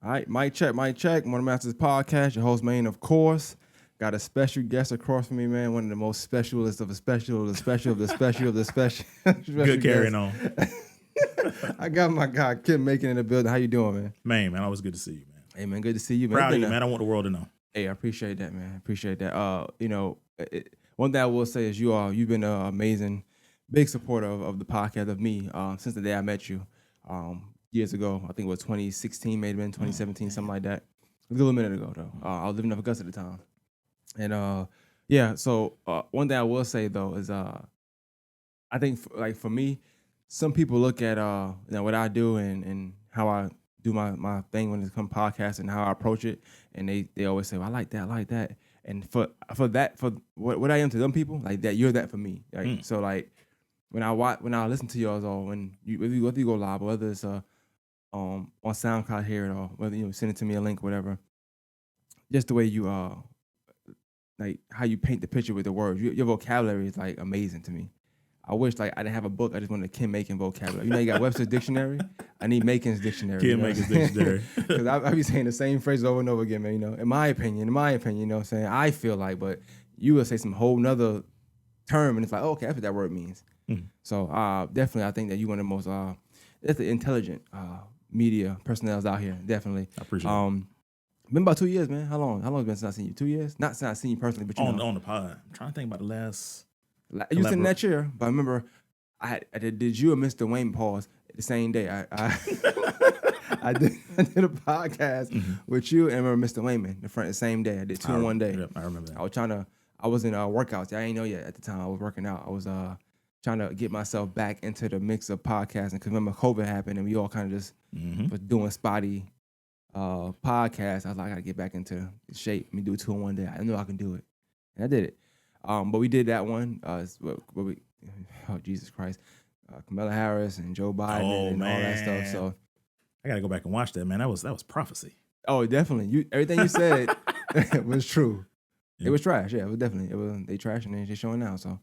All right, mic check. Morning Masters Podcast. Your host, Main, of course. Got a special guest across from me, man. One of the most specialist of a special of the special of the special of the special. Good carrying on. I got my guy, Kim Makin in the building. How you doing, man? Man, always good to see you, man. Hey, man, good to see you, man. Proud of you, man. I want the world to know. Hey, I appreciate that, man. Appreciate that. One thing I will say is you've been an amazing, big supporter of the podcast, of me, since the day I met you. Years ago, I think it was 2016, maybe been 2017, something like that. A little minute ago, though. I was living in Augusta at the time. And so one thing I will say, though, is I think for me, some people look at what I do and how I do my thing when it comes to podcasts and how I approach it, and they always say, well, I like that. And for what I am to them people, like that, you're that for me. Like, So like when I listen to y'all, or whether you go live, or whether it's on SoundCloud here, or whether you send it to me a link, whatever, just the way you like how you paint the picture with the words, your vocabulary is like amazing to me. I wish like I didn't have a book. I just wanted a Kim Makin vocabulary. You got Webster's dictionary. I need Makin's dictionary. Kim Makin's dictionary. Because I be saying the same phrases over and over again, man. In my opinion, you know what I'm saying? I feel like, but you will say some whole nother term, and it's like, oh, okay, that's what that word means. So definitely, I think that you're one of the most that's the intelligent media personnel out here. Definitely. I appreciate it. Been about 2 years, man. How long has it been since I seen you? 2 years? Not since I seen you personally, but on the pod. I'm trying to think about the last. You was in that chair, but I remember I did you and Mr. Wayne pause the same day. I did a podcast with you and I remember Mr. Wayman the same day. I did two in one day. Yep, I remember that. I was in workouts. I didn't know yet at the time. I was working out. I was trying to get myself back into the mix of podcasting because remember COVID happened and we all kind of just was doing spotty podcasts. I was like, I gotta get back into shape. Let me do 2 in 1 day. I know I can do it, and I did it. But we did that one. Jesus Christ, Kamala Harris and Joe Biden and all that stuff. So I gotta go back and watch that, man. That was prophecy. Oh, definitely. Everything you said was true. Yeah. It was trash. Yeah, it was definitely. They trash and they're showing now. So,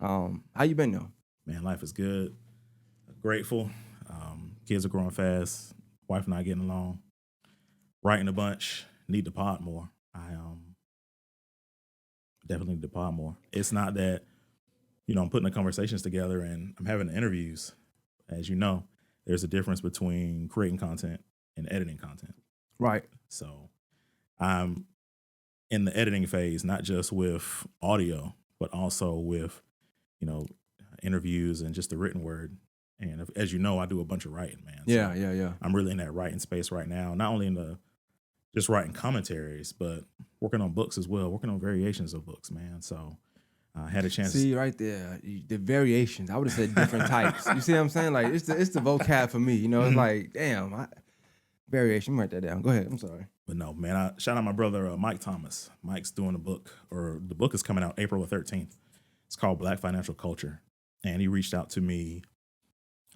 how you been though? Man, life is good. Grateful. Kids are growing fast. Wife and I getting along. Writing a bunch. Need to pod more. I definitely need to pod more. It's not that, I'm putting the conversations together and I'm having the interviews. As you know, there's a difference between creating content and editing content. Right. So I'm in the editing phase, not just with audio, but also with, interviews and just the written word. And as you know, I do a bunch of writing, man. So Yeah. I'm really in that writing space right now, not only in the just writing commentaries, but working on books as well, working on variations of books, man. So I had a chance. See, right there, the variations. I would have said different types. You see what I'm saying? Like, it's the vocab for me. It's like, damn, variation. Write that down. Go ahead. I'm sorry. But no, man, I shout out my brother, Mike Thomas. Mike's doing a book, or the book is coming out April 13th. It's called Black Financial Culture. And he reached out to me.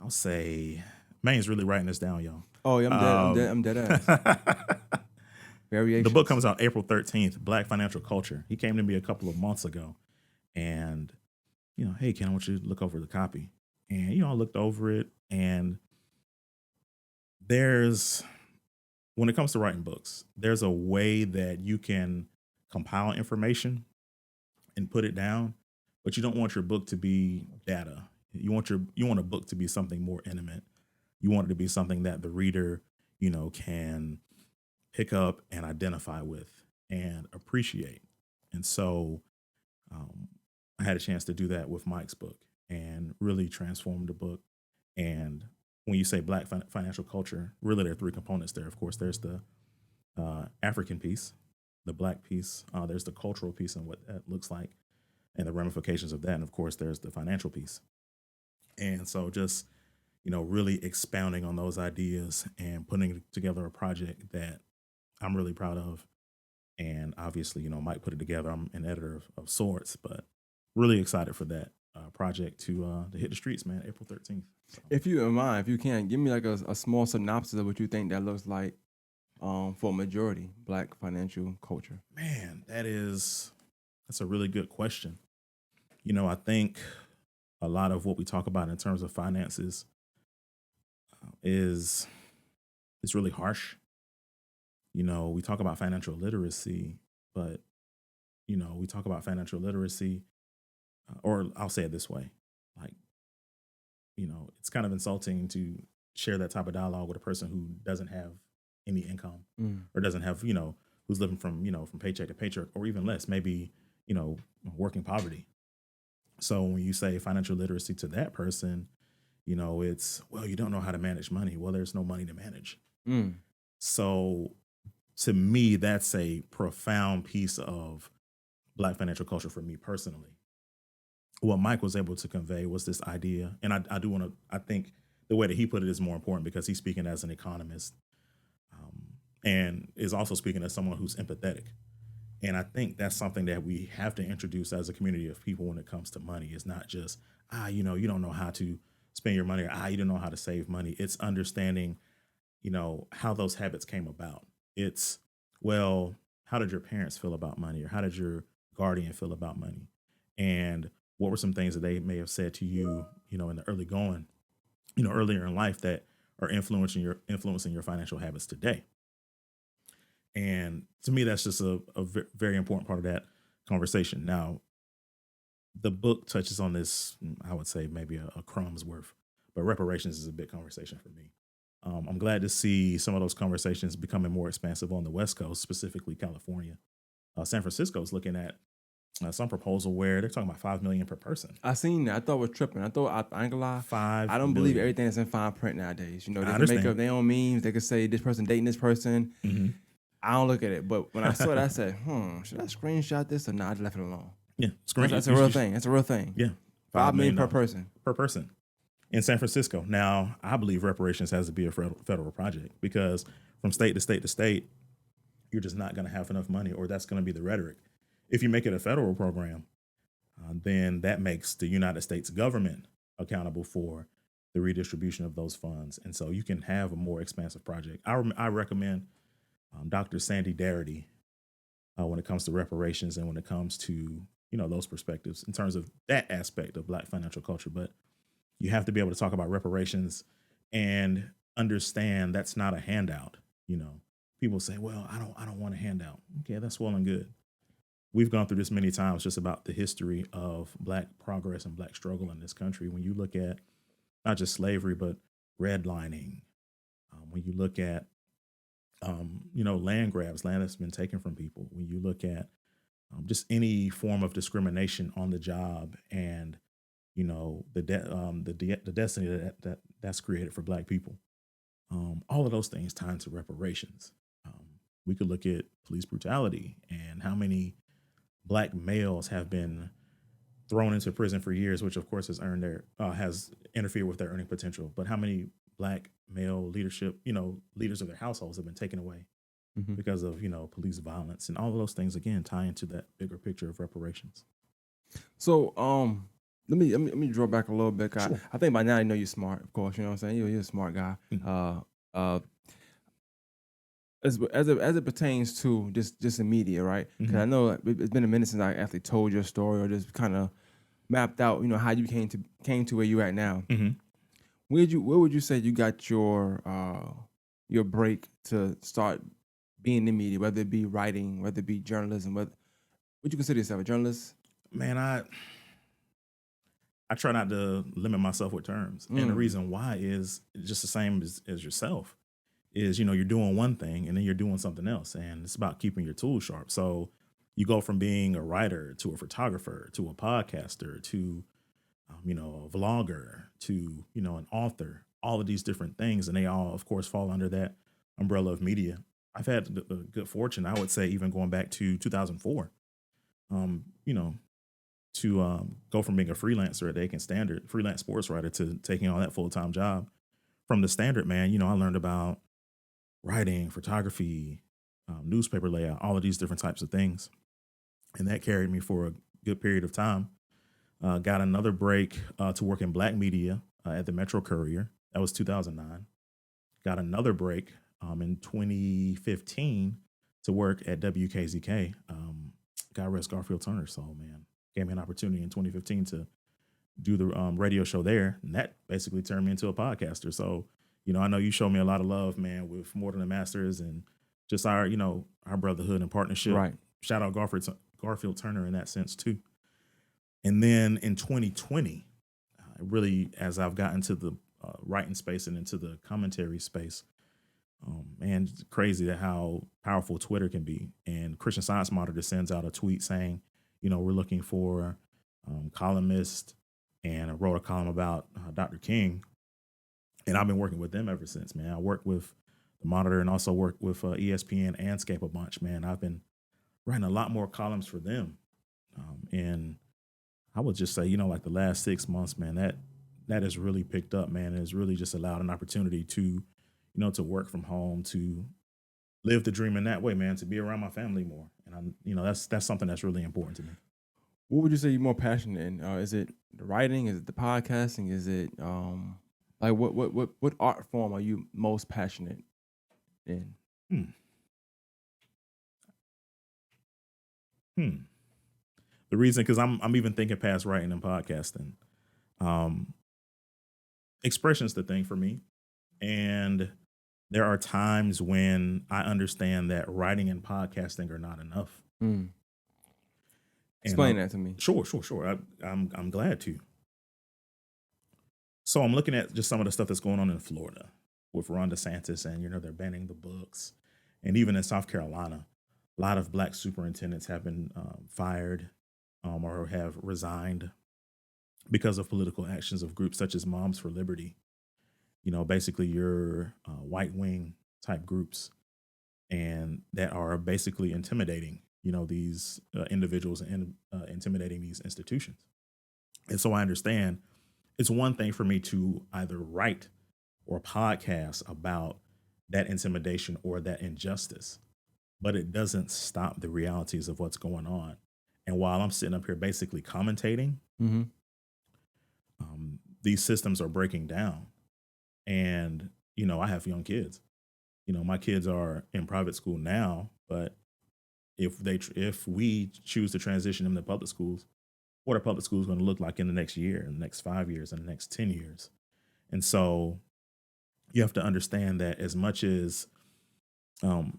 I'll say, Main's really writing this down, y'all. Oh, yeah, I'm dead ass. Variations. The book comes out April 13th, Black Financial Culture. He came to me a couple of months ago and, hey, Ken, I want you to look over the copy. And, I looked over it, and when it comes to writing books, there's a way that you can compile information and put it down, but you don't want your book to be data. You want a book to be something more intimate. You want it to be something that the reader, can pick up and identify with and appreciate. And so I had a chance to do that with Mike's book and really transform the book. And when you say Black financial culture, really there are 3 components there. Of course, there's the African piece, the Black piece, there's the cultural piece and what that looks like and the ramifications of that. And of course, there's the financial piece. And so just, really expounding on those ideas and putting together a project that I'm really proud of. And obviously, Mike put it together. I'm an editor of sorts, but really excited for that project to hit the streets, man, April 13th. So. If you don't mind, if you can, give me like a small synopsis of what you think that looks like for a majority Black financial culture. Man, that's a really good question. I think a lot of what we talk about in terms of finances is really harsh. We talk about financial literacy, but we talk about financial literacy, or I'll say it this way, like it's kind of insulting to share that type of dialogue with a person who doesn't have any income Mm. or doesn't have who's living from paycheck to paycheck or even less, maybe you know working poverty. So when you say financial literacy to that person, it's, well, you don't know how to manage money. Well, there's no money to manage. Mm. So to me, that's a profound piece of Black financial culture for me personally. What Mike was able to convey was this idea, and I do want to. I think the way that he put it is more important because he's speaking as an economist, and is also speaking as someone who's empathetic. And I think that's something that we have to introduce as a community of people when it comes to money. It's not just you don't know how to spend your money, or you don't know how to save money. It's understanding how those habits came about. It's, well, how did your parents feel about money, or how did your guardian feel about money, and what were some things that they may have said to you, in the early going, earlier in life, that are influencing your financial habits today. And to me, that's just a very important part of that conversation. Now, the book touches on this, I would say maybe a crumb's worth, but reparations is a big conversation for me. I'm glad to see some of those conversations becoming more expansive on the West Coast, specifically California. San Francisco is looking at some proposal where they're talking about 5 million per person. I seen that. I thought it was tripping. I ain't gonna lie. Five I don't believe million. everything that's in fine print nowadays. They I can make up understand. their own memes. They could say this person dating this person. Hmm. I don't look at it. But when I saw it, I said, should I screenshot this or not? I just left it alone. Yeah, That's a real thing. That's a real thing. Yeah, 5 million per $5 million person. per person in San Francisco. Now, I believe reparations has to be a federal project because from state to state to state, you're just not going to have enough money, or that's going to be the rhetoric. If you make it a federal program, then that makes the United States government accountable for the redistribution of those funds. And so you can have a more expansive project. I recommend Dr. Sandy Darity when it comes to reparations and when it comes to those perspectives in terms of that aspect of Black financial culture. But you have to be able to talk about reparations and understand that's not a handout. People say, well, I don't want a handout. Okay, that's well and good. We've gone through this many times, just about the history of Black progress and Black struggle in this country. When you look at not just slavery, but redlining, when you look at land grabs, land that's been taken from people, when you look at just any form of discrimination on the job, and the destiny that's created for Black people, all of those things tie into reparations. We could look at police brutality and how many Black males have been thrown into prison for years, which of course has interfered with their earning potential. But how many Black male leadership, leaders of their households have been taken away Mhm. because of police violence, and all of those things again tie into that bigger picture of reparations. So let me draw back a little bit. 'Cause Sure. I think by now you know you're smart, of course. You know what I'm saying? You're a smart guy. Mhm. As it pertains to just the media, right? Because Mhm. I know it's been a minute since I actually told your story or just kind of mapped out, how you came to where you at now. Mhm. Where would you say you got your break to start being in the media, whether it be writing, whether it be journalism, would you consider yourself a journalist? Man, I try not to limit myself with terms, and the Mm. reason why is just the same as yourself. Is you're doing one thing and then you're doing something else, and it's about keeping your tools sharp. So you go from being a writer to a photographer to a podcaster to a vlogger to an author, all of these different things, and they all of course fall under that umbrella of media. I've had the good fortune, I would say, even going back to 2004, um, you know to go from being a freelancer at the Aiken Standard, freelance sports writer, to taking on that full-time job. From the Standard, man, I learned about writing, photography, newspaper layout, all of these different types of things. And that carried me for a good period of time. Got another break to work in Black media at the Metro Courier. That was 2009. Got another break in 2015 to work at WKZK. God rest Garfield Turner. So, man, gave me an opportunity in 2015 to do the radio show there. And that basically turned me into a podcaster. So, I know you showed me a lot of love, man, with More Than the Masters and just our, our brotherhood and partnership. Right. Shout out Garfield Turner in that sense too. And then in 2020, really, as I've gotten to the writing space and into the commentary space, man, it's crazy that how powerful Twitter can be. And Christian Science Monitor sends out a tweet saying, we're looking for columnists, and I wrote a column about Dr. King. And I've been working with them ever since, man. I work with the Monitor and also work with ESPN and Scape a bunch, man. I've been writing a lot more columns for them. And I would just say, like the last 6 months, man, that has really picked up, man. It has really just allowed an opportunity to, to work from home, to live the dream in that way, man, to be around my family more. And that's something that's really important to me. What would you say you're more passionate in? Is it the writing? Is it the podcasting? Is it like what art form are you most passionate in? The reason, because I'm even thinking past writing and podcasting. Expression's the thing for me. And there are times when I understand that writing and podcasting are not enough. Explain that to me. Sure. I'm glad to. So I'm looking at just some of the stuff that's going on in Florida with Ron DeSantis, and they're banning the books, and even in South Carolina, a lot of black superintendents have been fired or have resigned because of political actions of groups such as Moms for Liberty. Basically your white wing type groups, and that are basically intimidating, these individuals and intimidating these institutions. And so I understand it's one thing for me to either write or podcast about that intimidation or that injustice, but it doesn't stop the realities of what's going on. And while I'm sitting up here basically commentating, these systems are breaking down. And, I have young kids. My kids are in private school now, but if we choose to transition them to public schools, what are public schools going to look like in the next year, in the next 5 years, in the next 10 years? And so you have to understand that as much as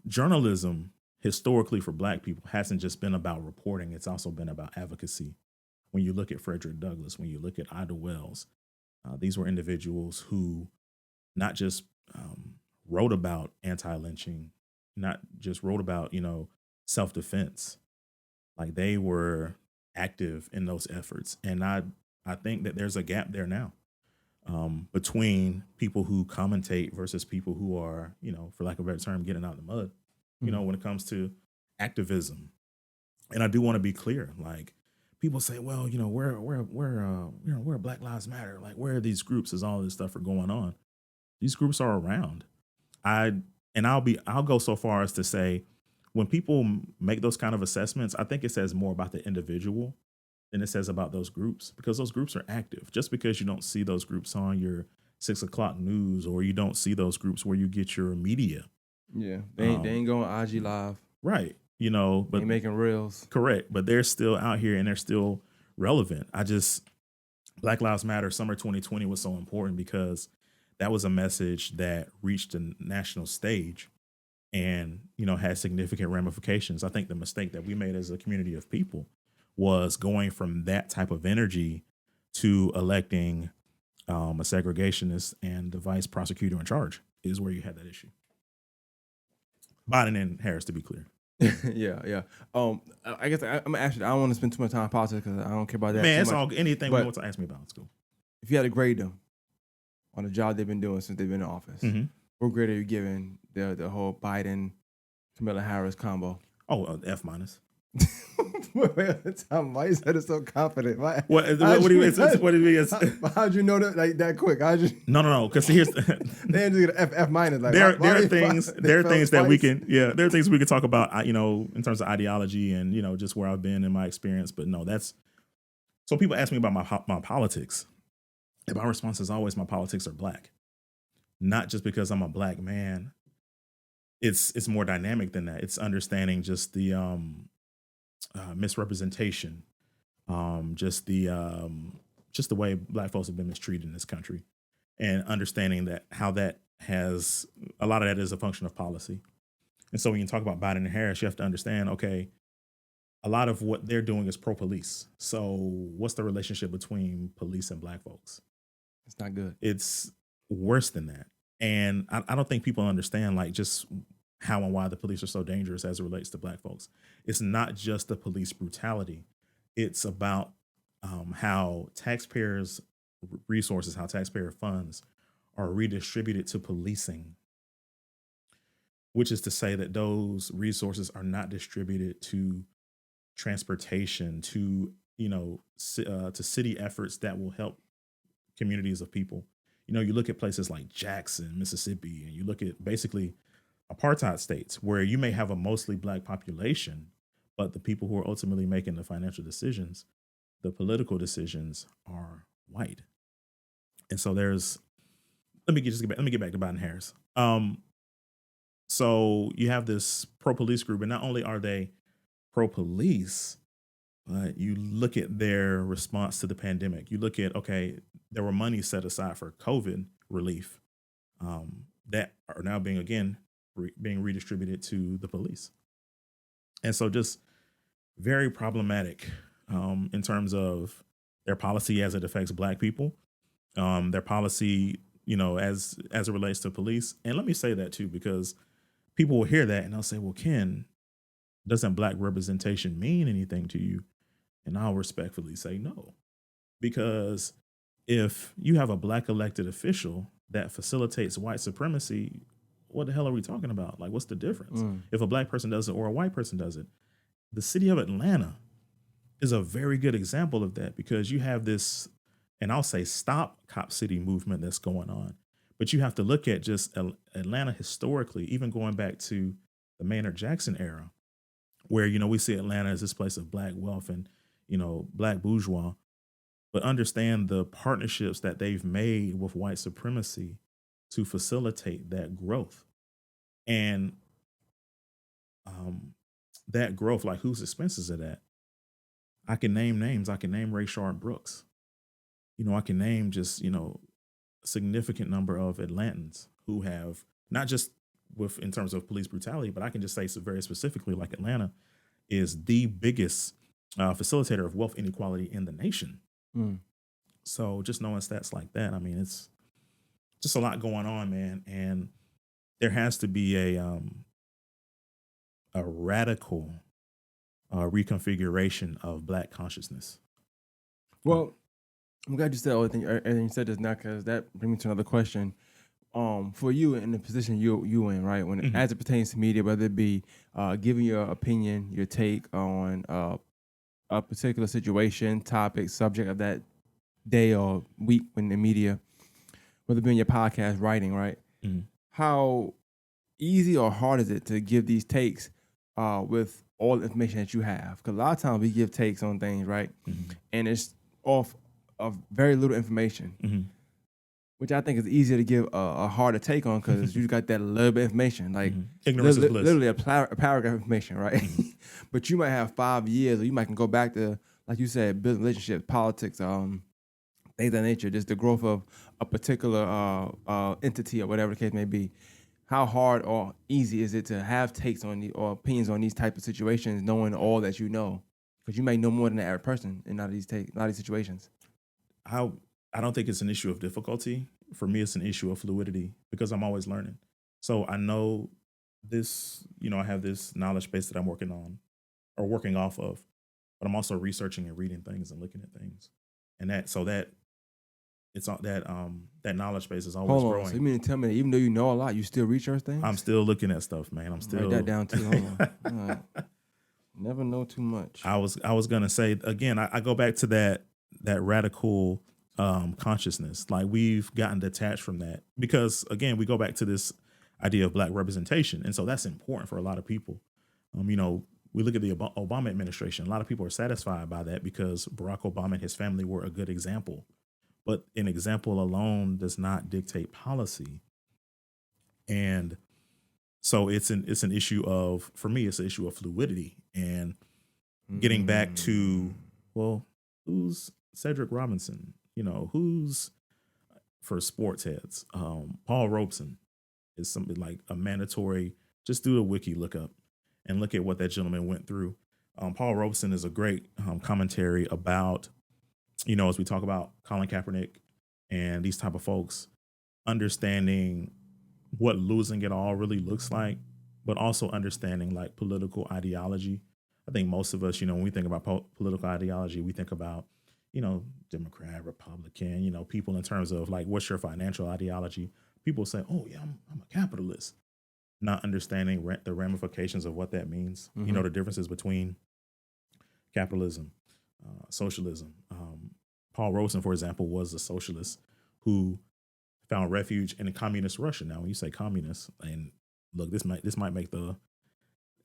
journalism historically for black people hasn't just been about reporting, it's also been about advocacy. When you look at Frederick Douglass, when you look at Ida Wells, these were individuals who not just wrote about anti-lynching, not just wrote about, self-defense. Like they were active in those efforts. And I think that there's a gap there now between people who commentate versus people who are, for lack of a better term, getting out of the mud, when it comes to activism. And I do want to be clear, like people say, well, where Black Lives Matter, like where are these groups as all this stuff are going on? These groups are around. I'll go so far as to say, when people make those kind of assessments, I think it says more about the individual than it says about those groups, because those groups are active. Just because you don't see those groups on your 6 o'clock news, or you don't see those groups where you get your media. Yeah, they ain't going IG Live. Right. But they making reels. Correct. But they're still out here and they're still relevant. Black Lives Matter summer 2020 was so important because that was a message that reached the national stage and, had significant ramifications. I think the mistake that we made as a community of people was going from that type of energy to electing a segregationist and the vice prosecutor in charge is where you had that issue. Biden and Harris, to be clear. Yeah. I guess I'm gonna ask you. I don't want to spend too much time on politics because I don't care about that. Man, it's all anything you want to ask me about. It's cool. If you had to grade them on the job they've been doing since they've been in office, what grade are you giving the whole Biden Kamala Harris combo? Oh, F-. Why you said it so confident? What do you mean? How'd you know that like that quick? No. Because here's they didn't get F-. Like there are things that we can there are things we can talk about in terms of ideology and just where I've been in my experience. But no, so people ask me about my politics, and my response is always my politics are black, not just because I'm a black man. It's more dynamic than that. It's understanding just the misrepresentation, just the way black folks have been mistreated in this country, and understanding that how that has a lot of that is a function of policy. And so when you talk about Biden and Harris, you have to understand, okay, a lot of what they're doing is pro police. So what's the relationship between police and black folks? It's not good. It's worse than that. And I don't think people understand like just how and why the police are so dangerous as it relates to black folks. It's not just the police brutality. It's about how taxpayers' resources, how taxpayer funds are redistributed to policing, which is to say that those resources are not distributed to transportation, to to city efforts that will help communities of people. You look at places like Jackson, Mississippi, and you look at basically apartheid states where you may have a mostly black population, but the people who are ultimately making the financial decisions, the political decisions are white. And so there's let me get back to Biden Harris. So you have this pro police group, and not only are they pro police, but you look at their response to the pandemic. You look at, okay, there were money set aside for COVID relief that are now being again being redistributed to the police, and so just very problematic in terms of their policy as it affects Black people, their policy, as it relates to police. And let me say that too, because people will hear that and they'll say, "Well, Ken, doesn't Black representation mean anything to you?" And I'll respectfully say no, because if you have a Black elected official that facilitates white supremacy, what the hell are we talking about? Like, what's the difference? If a Black person does it or a white person does it? The city of Atlanta is a very good example of that, because you have this, and I'll say stop Cop City movement that's going on. But you have to look at just Atlanta historically, even going back to the Maynard Jackson era, where, we see Atlanta as this place of Black wealth and, Black bourgeois, but understand the partnerships that they've made with white supremacy to facilitate that growth. And that growth, like, whose expense is it at? I can name names. I can name Rayshard Brooks. I can name just, a significant number of Atlantans who have not just in terms of police brutality, but I can just say so very specifically, like, Atlanta is the biggest facilitator of wealth inequality in the nation. So just knowing stats like that, I mean, it's just a lot going on, man. And there has to be a radical reconfiguration of Black consciousness. Well, I'm glad you said everything you said just now, because that brings me to another question. For you in the position you in, right? When as it pertains to media, whether it be giving your opinion, your take on a particular situation, topic, subject of that day or week when the media, whether it be in your podcast, writing, right? How easy or hard is it to give these takes with all the information that you have? Because a lot of times we give takes on things, right? And it's off of very little information, which I think is easier to give a harder take on, because you got that little bit of information, like ignorance is bliss. Literally a paragraph of information, right? But you might have 5 years, or you might can go back to, like you said, business relationships, politics, things of that nature, just the growth of a particular entity or whatever the case may be. How hard or easy is it to have takes on or opinions on these type of situations, knowing all that you know? Because you may know more than the average person in a lot of these situations. I don't think it's an issue of difficulty. For me, it's an issue of fluidity, because I'm always learning. So I know this, I have this knowledge base that I'm working on or working off of, but I'm also researching and reading things and looking at things. And that it's all that knowledge base is always growing. So you mean to tell me that even though you know a lot, you still research things? I'm still looking at stuff, man. I'm still write that down too. Hold on. All right. Never know too much. I was gonna say again, I go back to that radical consciousness. Like, we've gotten detached from that, because again, we go back to this idea of Black representation, and so that's important for a lot of people. We look at the Obama administration. A lot of people are satisfied by that because Barack Obama and his family were a good example. But an example alone does not dictate policy. And so it's an issue of, for me, it's an issue of fluidity, and getting back to, well, who's Cedric Robinson? Who's, for sports heads, Paul Robeson is something like a mandatory Just do a wiki lookup and look at what that gentleman went through. Paul Robeson is a great commentary about, as we talk about Colin Kaepernick and these type of folks, understanding what losing it all really looks like, but also understanding like political ideology. I think most of us, when we think about political ideology, we think about, Democrat, Republican, people in terms of like, what's your financial ideology? People say, oh yeah, I'm a capitalist, not understanding the ramifications of what that means. Mm-hmm. The differences between capitalism, socialism. Paul Robeson, for example, was a socialist who found refuge in a communist Russia. Now, when you say communist, and look, this might make the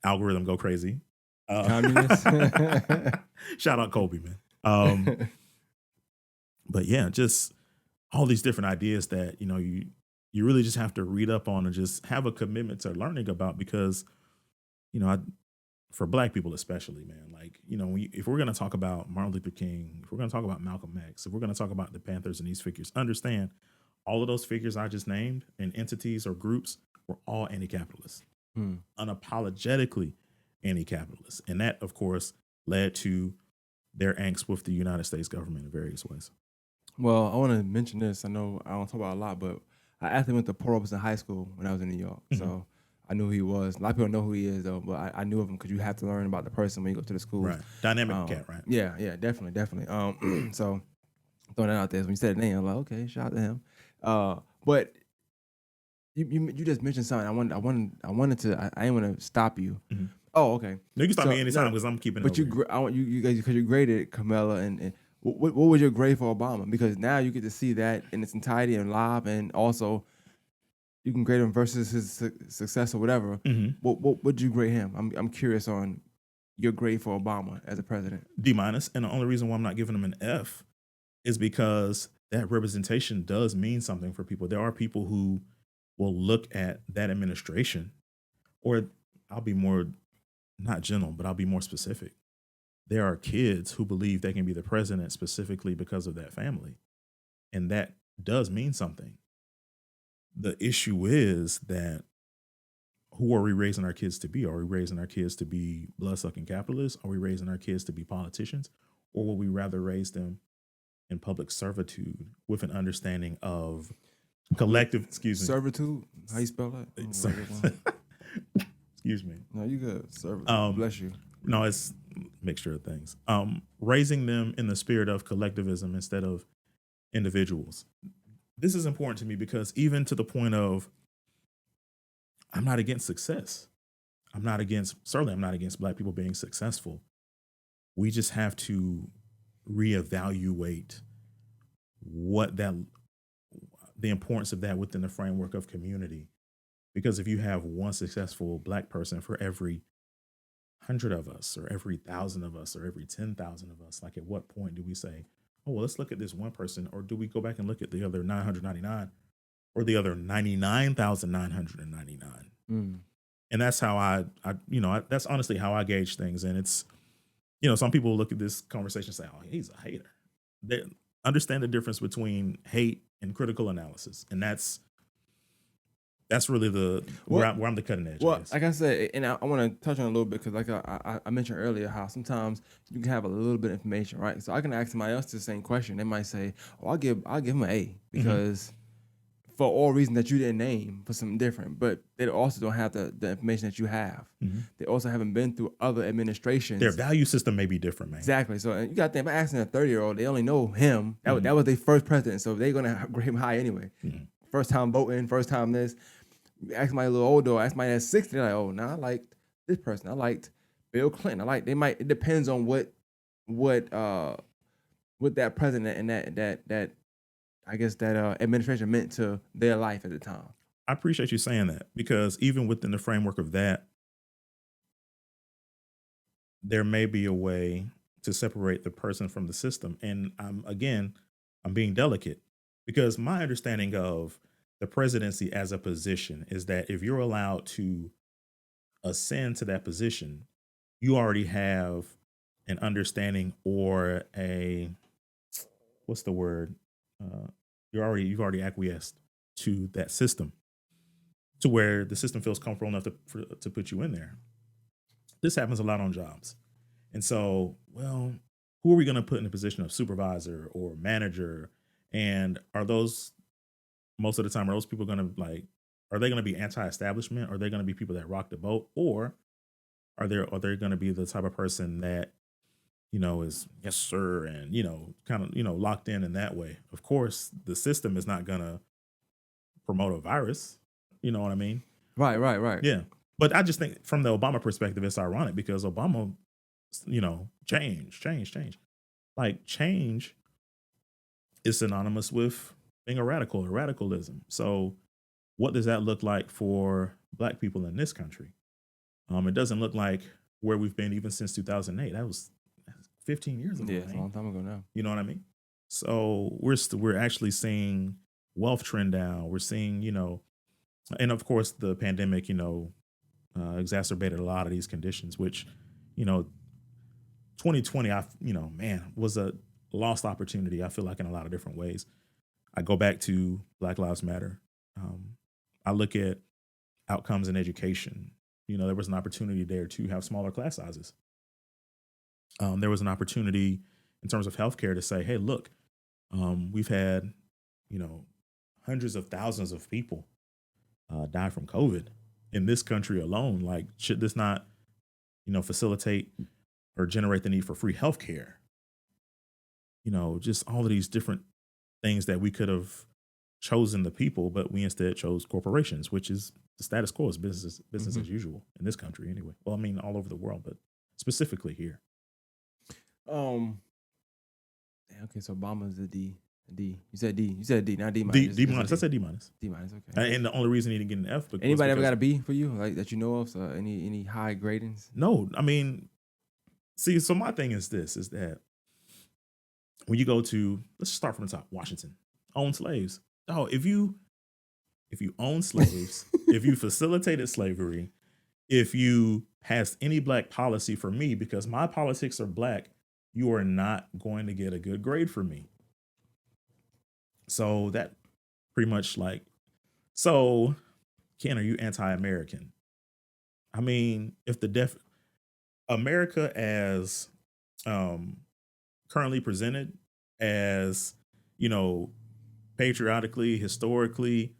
algorithm go crazy. Communist. Shout out Kobe, man. But yeah, just all these different ideas that you really just have to read up on and just have a commitment to learning about, because for Black people especially, man, like if we're gonna talk about Martin Luther King, if we're gonna talk about Malcolm X, if we're gonna talk about the Panthers and these figures, understand all of those figures I just named and entities or groups were all anti-capitalist, unapologetically anti-capitalist, and that of course led to their angst with the United States government in various ways. Well, I want to mention this. I know I don't talk about it a lot, but I actually went to Port Robeson High School when I was in New York, so I knew who he was. A lot of people know who he is, though, but I knew of him because you have to learn about the person when you go to the school. Right, dynamic cat, right? Yeah, definitely. So throwing that out there. When you said the name, I'm like, okay, shout out to him. But you just mentioned something. I wanted to. I didn't want to stop you. Mm-hmm. Oh, okay. No, you can stop me anytime because I'm keeping it. But I want you guys, because you graded Kamala, and what was your grade for Obama? Because now you get to see that in its entirety and live, and also you can grade him versus his success or whatever. Mm-hmm. What would you grade him? I'm curious on your grade for Obama as a president. D-, and the only reason why I'm not giving him an F is because that representation does mean something for people. There are people who will look at that administration, or I'll be more not gentle, but I'll be more specific. There are kids who believe they can be the president specifically because of that family. And that does mean something. The issue is that who are we raising our kids to be? Are we raising our kids to be blood-sucking capitalists? Are we raising our kids to be politicians? Or will we rather raise them in public servitude with an understanding of collective, servitude? How you spell that? Excuse me. No, you good. Bless you. No, it's a mixture of things. Raising them in the spirit of collectivism instead of individuals. This is important to me because even to the point of, I'm not against success. Certainly I'm not against Black people being successful. We just have to reevaluate the importance of that within the framework of community. Because if you have one successful Black person for every 100 of us, or every 1,000 of us, or every 10,000 of us, like at what point do we say, oh, well, let's look at this one person, or do we go back and look at the other 999 or the other 99,999? And that's how that's honestly how I gauge things. And it's, some people look at this conversation and say, oh, he's a hater. They understand the difference between hate and critical analysis. And that's really where I'm the cutting edge. Well, like I said, and I want to touch on a little bit because, like I mentioned earlier, how sometimes you can have a little bit of information, right? So I can ask somebody else the same question. They might say, "Oh, I'll give him an A because for all reasons that you didn't name, for something different." But they also don't have the information that you have. They also haven't been through other administrations. Their value system may be different, man. Exactly. So you got to think, by asking a 30-year-old, they only know him. That was their first president, so they're gonna grade him high anyway. First time voting, first time this. Ask somebody a little older, ask somebody that's 60, they're like, oh, I liked this person. I liked Bill Clinton. It depends on what that president and that I guess that administration meant to their life at the time. I appreciate you saying that, because even within the framework of that, there may be a way to separate the person from the system. And I'm being delicate, because my understanding of the presidency as a position is that if you're allowed to ascend to that position, you already have an understanding or what's the word? You've already acquiesced to that system. to where the system feels comfortable enough to put you in there. This happens a lot on jobs. And so, well, who are we going to put in the position of supervisor or manager? And are those, most of the time, are those people going to like, are they going to be anti-establishment? Are they going to be people that rock the boat? Or are they going to be the type of person that, is yes, sir, and, kind of, locked in that way? Of course, the system is not going to promote a virus. You know what I mean? Right. Yeah. But I just think from the Obama perspective, it's ironic because Obama, change. Like change is synonymous with being a radical or radicalism. So what does that look like for Black people in this country? It doesn't look like where we've been even since 2008. That was 15 years ago. Yeah, it's a long time ago now. You know what I mean? So we're actually seeing wealth trend down. We're seeing, and of course the pandemic, exacerbated a lot of these conditions, which, 2020, man, was a lost opportunity. I feel like in a lot of different ways. I go back to Black Lives Matter. I look at outcomes in education. There was an opportunity there to have smaller class sizes. There was an opportunity in terms of healthcare to say, hey, look, we've had, hundreds of thousands of people die from COVID in this country alone. Like, should this not, facilitate or generate the need for free healthcare? Just all of these different things that we could have chosen the people, but we instead chose corporations, which is the status quo, is business as usual in this country anyway. Well, I mean, all over the world, but specifically here. Okay, so Obama's a D. D. You said D, not D minus. minus. D minus. I said D minus. D minus. Okay. And the only reason he didn't get an F. Anybody ever got a B for you, like that you know of? So any high gradings? No, I mean, see. So my thing is this: is that when you go to, let's start from the top. Washington owned slaves. Oh, if you own slaves, if you facilitated slavery, if you passed any Black policy for me, because my politics are Black, you are not going to get a good grade for me. So that pretty much so Ken, are you anti-American? I mean, if America as currently presented as, patriotically, historically,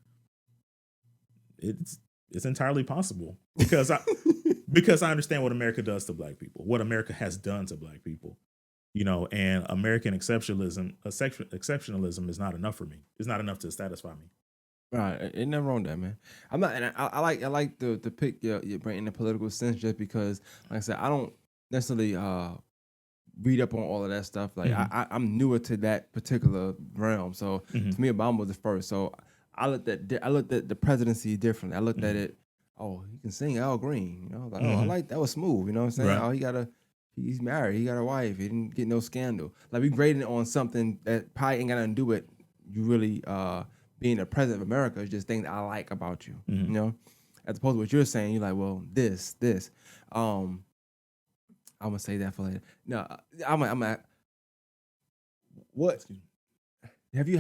it's entirely possible because I understand what America does to Black people, what America has done to Black people. And American exceptionalism is not enough for me. It's not enough to satisfy me. Right, ain't nothing wrong with that, man. I'm not, and I like to pick your brain in the political sense, just because, like I said, I don't necessarily read up on all of that stuff. Like I'm newer to that particular realm, so to me, Obama was the first. So I looked at the presidency differently. I looked at it. Oh, he can sing Al Green. Like, oh, I like that was smooth. You know what I'm saying? Right. Oh, he's married. He got a wife. He didn't get no scandal. Like, we grading it on something that probably ain't got nothing to do with you really being the president of America. It's just things that I like about you. As opposed to what you're saying. You're like, well, this. I'm gonna say that for later. No, I'm at. What have you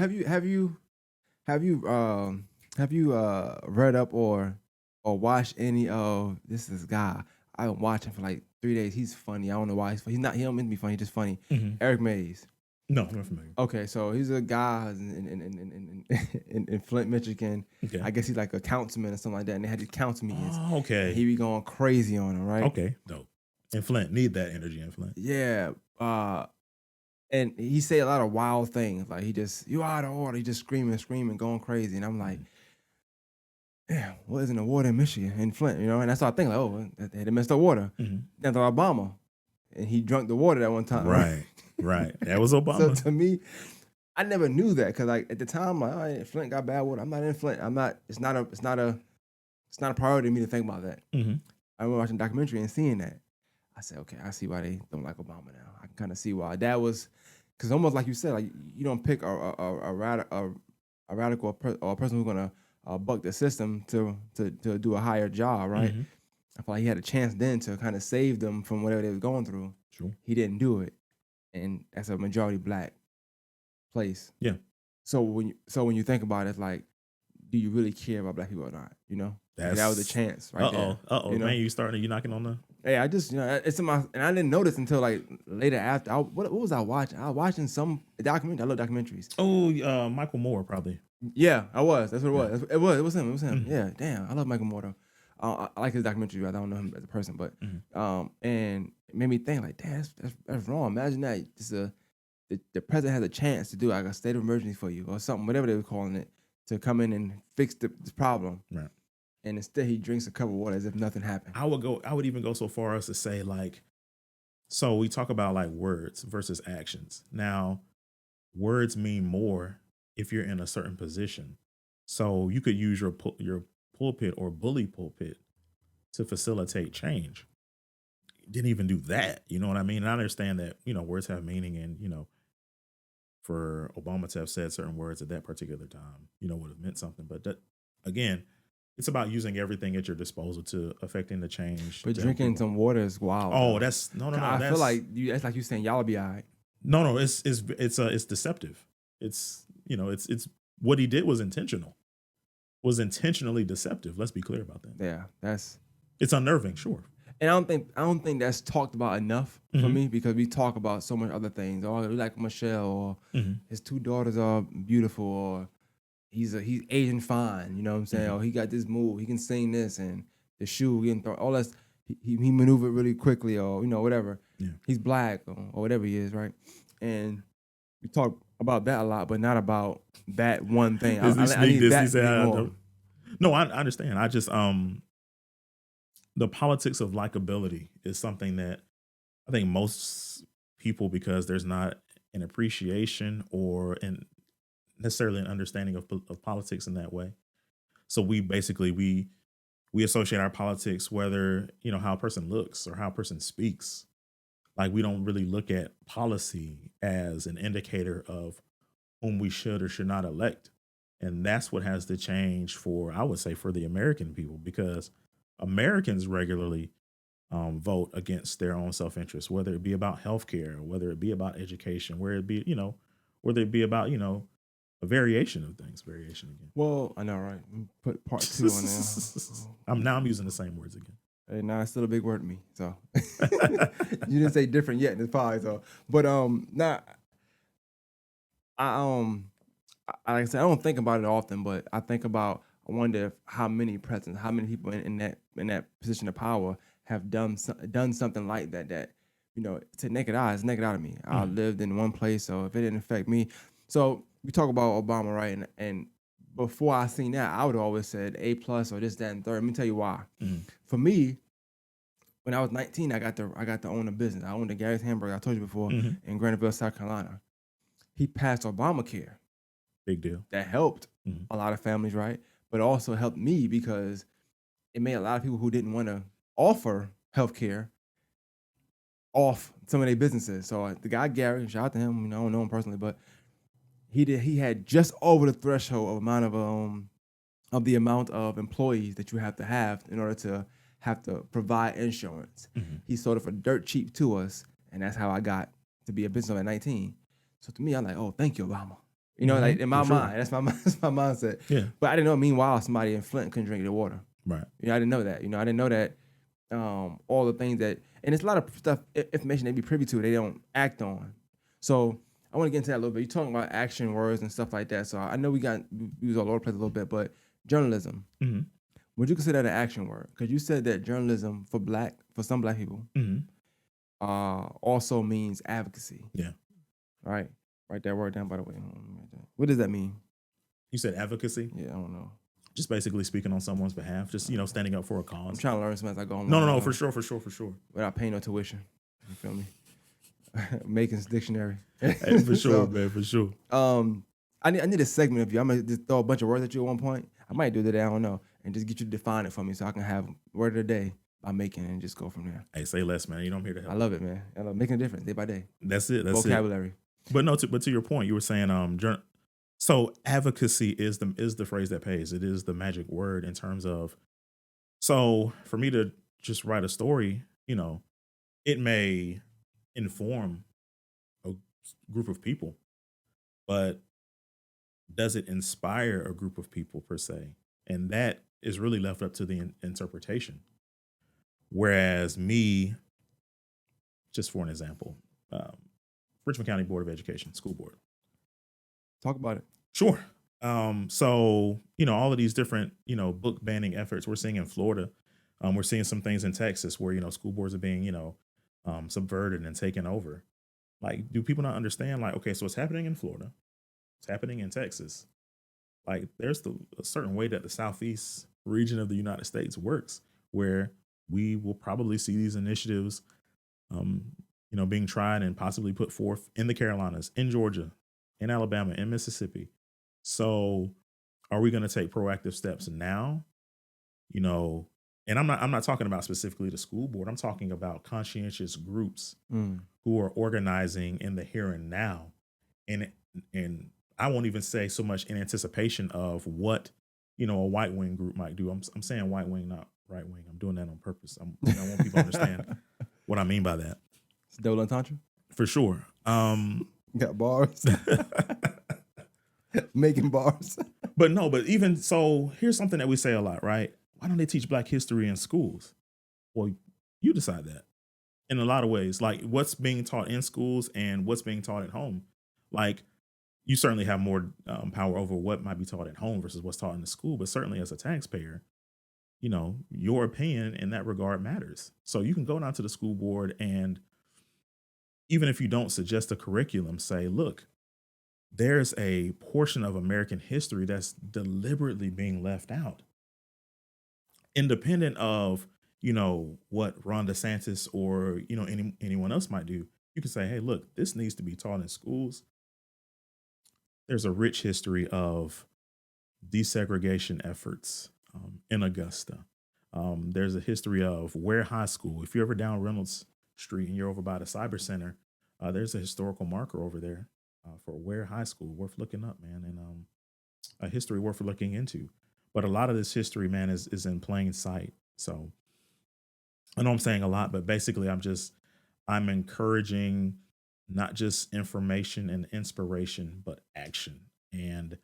read up or watched any of this guy? I've been watching for like 3 days. He's funny. I don't know why he's funny. He don't mean to be funny. He's just funny. Eric Mays. No, I'm not familiar. Okay, so he's a guy in Flint, Michigan. Okay. I guess he's like a councilman or something like that. And they had these council meetings. Oh, okay. He be going crazy on him, right? Okay, dope. In Flint, need that energy in Flint. Yeah. And he say a lot of wild things. Like, you out of order. He just screaming, going crazy. And I'm like, yeah, what isn't the water in Michigan, in Flint, And I started thinking, like, oh, they messed up water. Then I thought Obama, and he drunk the water that one time. Right. That was Obama. So to me, I never knew that, because like at the time, like, oh, Flint got bad water. I'm not in Flint. I'm not. It's not a priority to me to think about that. I remember watching a documentary and seeing that. I said, okay, I see why they don't like Obama now. I can kind of see why. That was, because almost like you said, like, you don't pick a radical or a person who's gonna buck the system to do a higher job, right? I feel like he had a chance then to kind of save them from whatever they was going through. True. He didn't do it, and that's a majority Black place. Yeah. So when you think about it, it's like, do you really care about Black people or not? Like, that was a That's chance right there. You know? man, you knocking on the Hey, I just, it's in my, and I didn't notice until like later after. What was I watching? I was watching some documentary. I love documentaries. Michael Moore probably. Yeah, I was. That's what it Yeah. was. It was. It was him. It was him. Mhm. Yeah. Damn. I love Michael Moore though. I like his documentary. I don't know him as a person, but and it made me think like, damn, that's wrong. Imagine that the president has a chance to do like a state of emergency for you or something, whatever they were calling it, to come in and fix this problem. Right. And instead, he drinks a cup of water as if nothing happened. I would even go so far as to say, like, so we talk about like words versus actions. Now, words mean more if you're in a certain position. So you could use your pulpit or bully pulpit to facilitate change. Didn't even do that. You know what I mean? And I understand that, words have meaning, and, for Obama to have said certain words at that particular time, would have meant something. But that, again, it's about using everything at your disposal to affecting the change. But to help drinking people. some water is wild. Oh, though. that's no. I That's, feel like it's like you saying y'all be all right. no. It's deceptive. It's it's what he did was intentional. Was intentionally deceptive. Let's be clear about that. Yeah, It's unnerving, sure. and I don't think that's talked about enough for Mhm. me, because we talk about so much other things. Oh, we like Michelle, or Mhm. his two daughters are beautiful, or he's Asian fine. You know what I'm saying? Mhm. Or he got this move, he can sing this, and the shoe getting thrown. All that's he maneuvered really quickly, or whatever. Yeah. He's black, or whatever he is, right? And we talk about that a lot, but not about that one thing. I need that to be more. No, I understand. I just the politics of likability is something that I think most people, because there's not an appreciation or necessarily an understanding of politics in that way. So we basically we associate our politics, whether how a person looks or how a person speaks. Like, we don't really look at policy as an indicator of whom we should or should not elect. And that's what has to change for, I would say, for the American people, because Americans regularly vote against their own self-interest, whether it be about healthcare, whether it be about education, whether it be, whether it be about, a variation of things, variation again. Well, I know, right? Put part 2 on there. I'm using the same words again. Hey, nah, it's still a big word to me. So you didn't say different yet in this pod, so. But nah, like I said, I don't think about it often, but I think about, I wonder if how many presidents, how many people in that position of power have done something like that. That to naked eye, it's naked eye to me. I lived in one place, so if it didn't affect me, so we talk about Obama, right? And before I seen that, I would have always said A+ or this, that, and third. Let me tell you why. For me, when I was 19, I got to own a business. I owned a Gary's Hamburger, I told you before, in Graniteville, South Carolina. He passed Obamacare. Big deal. That helped a lot of families, right? But also helped me, because it made a lot of people who didn't want to offer healthcare off some of their businesses. So the guy Gary, shout out to him. I don't know him personally, but he had just over the threshold of the amount of employees that you have to have in order to have to provide insurance. He sold it for dirt cheap to us, and that's how I got to be a business owner at 19. So to me, I'm like, oh, thank you, Obama. Like in my mind, that's my mindset. Yeah. But I didn't know, meanwhile, somebody in Flint couldn't drink their water. Right. I didn't know that. I didn't know that all the things that, and it's a lot of stuff, information they be privy to, they don't act on. So I want to get into that a little bit. You're talking about action words and stuff like that. So I know we was all over the place a little bit, but journalism. Would you consider that an action word? Because you said that journalism for some black people also means advocacy. Yeah. Right. Write that word down, by the way. What does that mean? You said advocacy? Yeah, I don't know. Just basically speaking on someone's behalf, just standing up for a I'm cause. trying to learn something as I go on. No, for sure. Without paying no tuition. You feel me? Makin's dictionary. Hey, for sure, man, for sure. I need a segment of you. I'm gonna just throw a bunch of words at you at one point. I might do that, I don't know, and just get you to define it for me, so I can have word of the day by Makin and just go from there. Hey, say less, man. I'm here to help. I love it, man. I love making a difference day by day. That's it. Vocabulary. But no, but to your point, you were saying so advocacy is the phrase that pays. It is the magic word in terms of, so for me to just write a story, it may inform a group of people, but does it inspire a group of people per se? And that is really left up to the interpretation. Whereas me, just for an example, um, Richmond County Board of Education, school board. Talk about it. Sure. So, all of these different, book banning efforts we're seeing in Florida. We're seeing some things in Texas where, school boards are being, subverted and taken over. Like, do people not understand? Like, okay, so it's happening in Florida, it's happening in Texas. Like, there's a certain way that the Southeast region of the United States works, where we will probably see these initiatives, being tried and possibly put forth in the Carolinas, in Georgia, in Alabama, in Mississippi. So, are we going to take proactive steps now? And I'm not talking about specifically the school board. I'm talking about conscientious groups who are organizing in the here and now, and I won't even say so much in anticipation of what a white wing group might do. I'm saying white wing, not right wing. I'm doing that on purpose. I want people to understand what I mean by that. It's double entendre for sure. Got bars, making bars. But even so, here's something that we say a lot, right? Why don't they teach Black history in schools? Well, you decide that in a lot of ways, like what's being taught in schools and what's being taught at home. Like, you certainly have more power over what might be taught at home versus what's taught in the school. But certainly as a taxpayer, your opinion in that regard matters. So you can go down to the school board and even if you don't suggest a curriculum, say, look, there's a portion of American history that's deliberately being left out. Independent of, what Ron DeSantis or, anyone else might do, you can say, hey, look, this needs to be taught in schools. There's a rich history of desegregation efforts in Augusta. There's a history of Ware High School. If you're ever down Reynolds Street and you're over by the Cyber Center, there's a historical marker over there for Ware High School. Worth looking up, man, and a history worth looking into. But a lot of this history, man, is in plain sight. So I know I'm saying a lot, but basically I'm encouraging not just information and inspiration, but action, and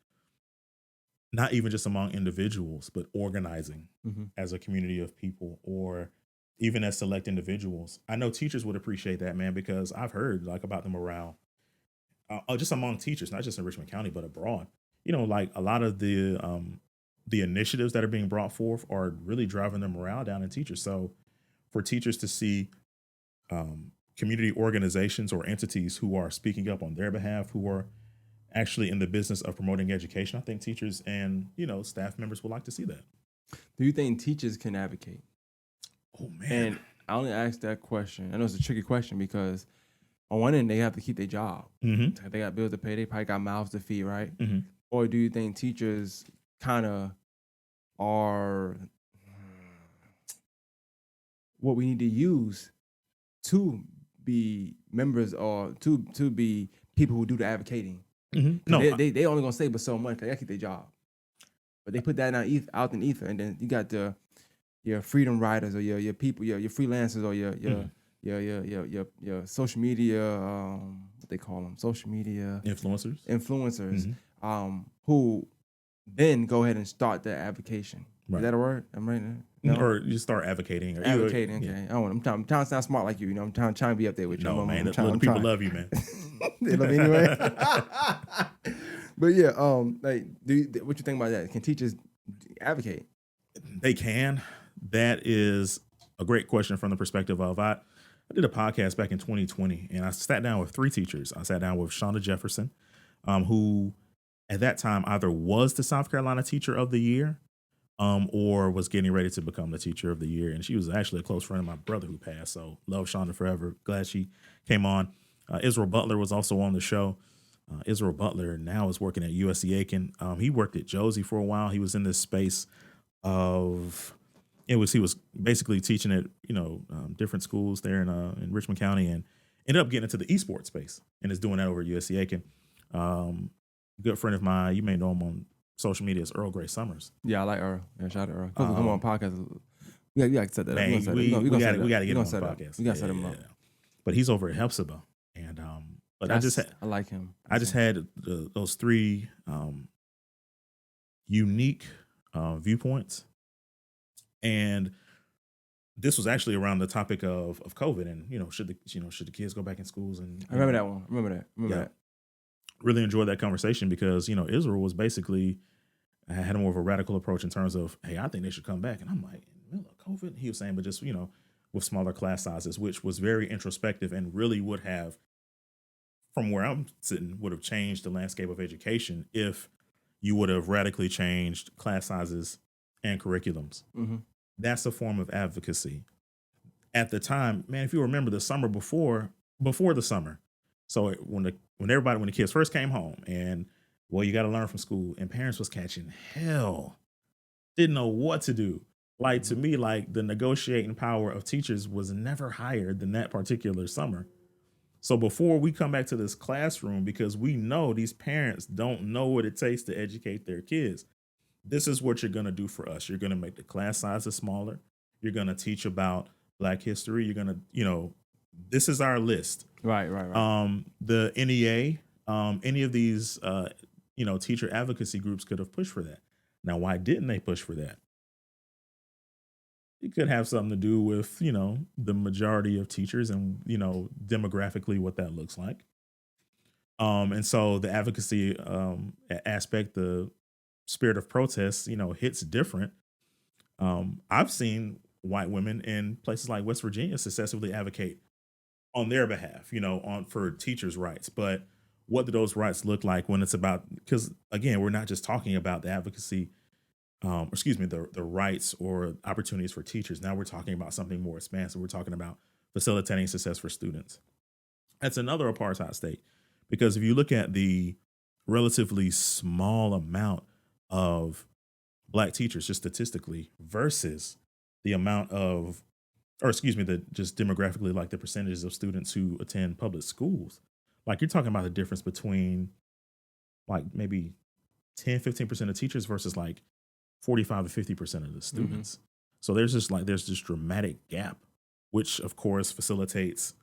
not even just among individuals, but organizing as a community of people, or even as select individuals. I know teachers would appreciate that, man, because I've heard like about the morale just among teachers, not just in Richmond County, but abroad. Like a lot of the initiatives that are being brought forth are really driving the morale down in teachers. So for teachers to see community organizations or entities who are speaking up on their behalf, who are actually in the business of promoting education, I think teachers and, staff members would like to see that. Do you think teachers can advocate? Oh, man. And I only ask that question. I know it's a tricky question because on one end, they have to keep their job. Mm-hmm. They got bills to pay. They probably got mouths to feed, right? Mm-hmm. Or do you think teachers kind of are what we need to use to be members or to be people who do the advocating? Mm-hmm. No, they only gonna say but so much. They gotta keep their job, but they put that out in ether, and then you got your freedom riders or your people, your freelancers or your social media, what they call them, social media influencers, who then go ahead and start their advocation. Right. Is that a word? I'm right there. No? Or you start advocating. Advocating, okay. Yeah. I'm trying to sound smart like you. I'm trying to be up there with you. No, man. People love you, man. They love me anyway. But yeah, like, what you think about that? Can teachers advocate? They can. That is a great question from the perspective of I did a podcast back in 2020, and I sat down with 3 teachers. I sat down with Shonda Jefferson, who at that time either was the South Carolina Teacher of the Year, or was getting ready to become the Teacher of the Year. And she was actually a close friend of my brother who passed. So love Shonda forever. Glad she came on. Israel Butler was also on the show. Israel Butler now is working at USC Aiken. He worked at Josie for a while. He was in this space of he was basically teaching at different schools there in Richmond County, and ended up getting into the esports space and is doing that over at USC Aiken. Good friend of mine, you may know him on social media, is Earl Grey Summers. Yeah, I like Earl. Yeah, shout out to Earl. Come on podcast. We got to set that man, up. We got to get him on the podcast. We got to set him up. But he's over at Hepzibah, and but I like him. I just had those 3 unique viewpoints And this was actually around the topic of COVID and should the kids go back in schools and I remember that one. Remember that. Remember yeah, that. really enjoyed that conversation because Israel was basically had more of a radical approach in terms of, hey, I think they should come back. And I'm like, in the middle of COVID, he was saying, but just, with smaller class sizes, which was very introspective and really would have, from where I'm sitting, would have changed the landscape of education if you would have radically changed class sizes and curriculums. Mm-hmm. That's a form of advocacy. At the time, man, if you remember the summer before the summer, so when the kids first came home and well, you got to learn from school, and parents was catching hell, didn't know what to do. Like to Mm-hmm. me, like the negotiating power of teachers was never higher than that particular summer. So before we come back to this classroom, because we know these parents don't know what it takes to educate their kids, this is what you're going to do for us. You're going to make the class sizes smaller. You're going to teach about Black history. You're going to, this is our list. Right. Right. Right. The NEA, any of these, teacher advocacy groups could have pushed for that. Now, why didn't they push for that? It could have something to do with, the majority of teachers and, demographically what that looks like. And so the advocacy aspect, the spirit of protest, hits different. I've seen white women in places like West Virginia successfully advocate on their behalf, on for teachers' rights. But what do those rights look like when it's about? Because again, we're not just talking about the advocacy, excuse me, the rights or opportunities for teachers. Now we're talking about something more expansive. We're talking about facilitating success for students. That's another apartheid state, because if you look at the relatively small amount of Black teachers, just statistically, versus the amount of, or excuse me, the just demographically, like the percentages of students who attend public schools, like you're talking about the difference between like maybe 10-15% of teachers versus like 45 to 50% of the Mm-hmm. students. So there's this dramatic gap, which of course facilitates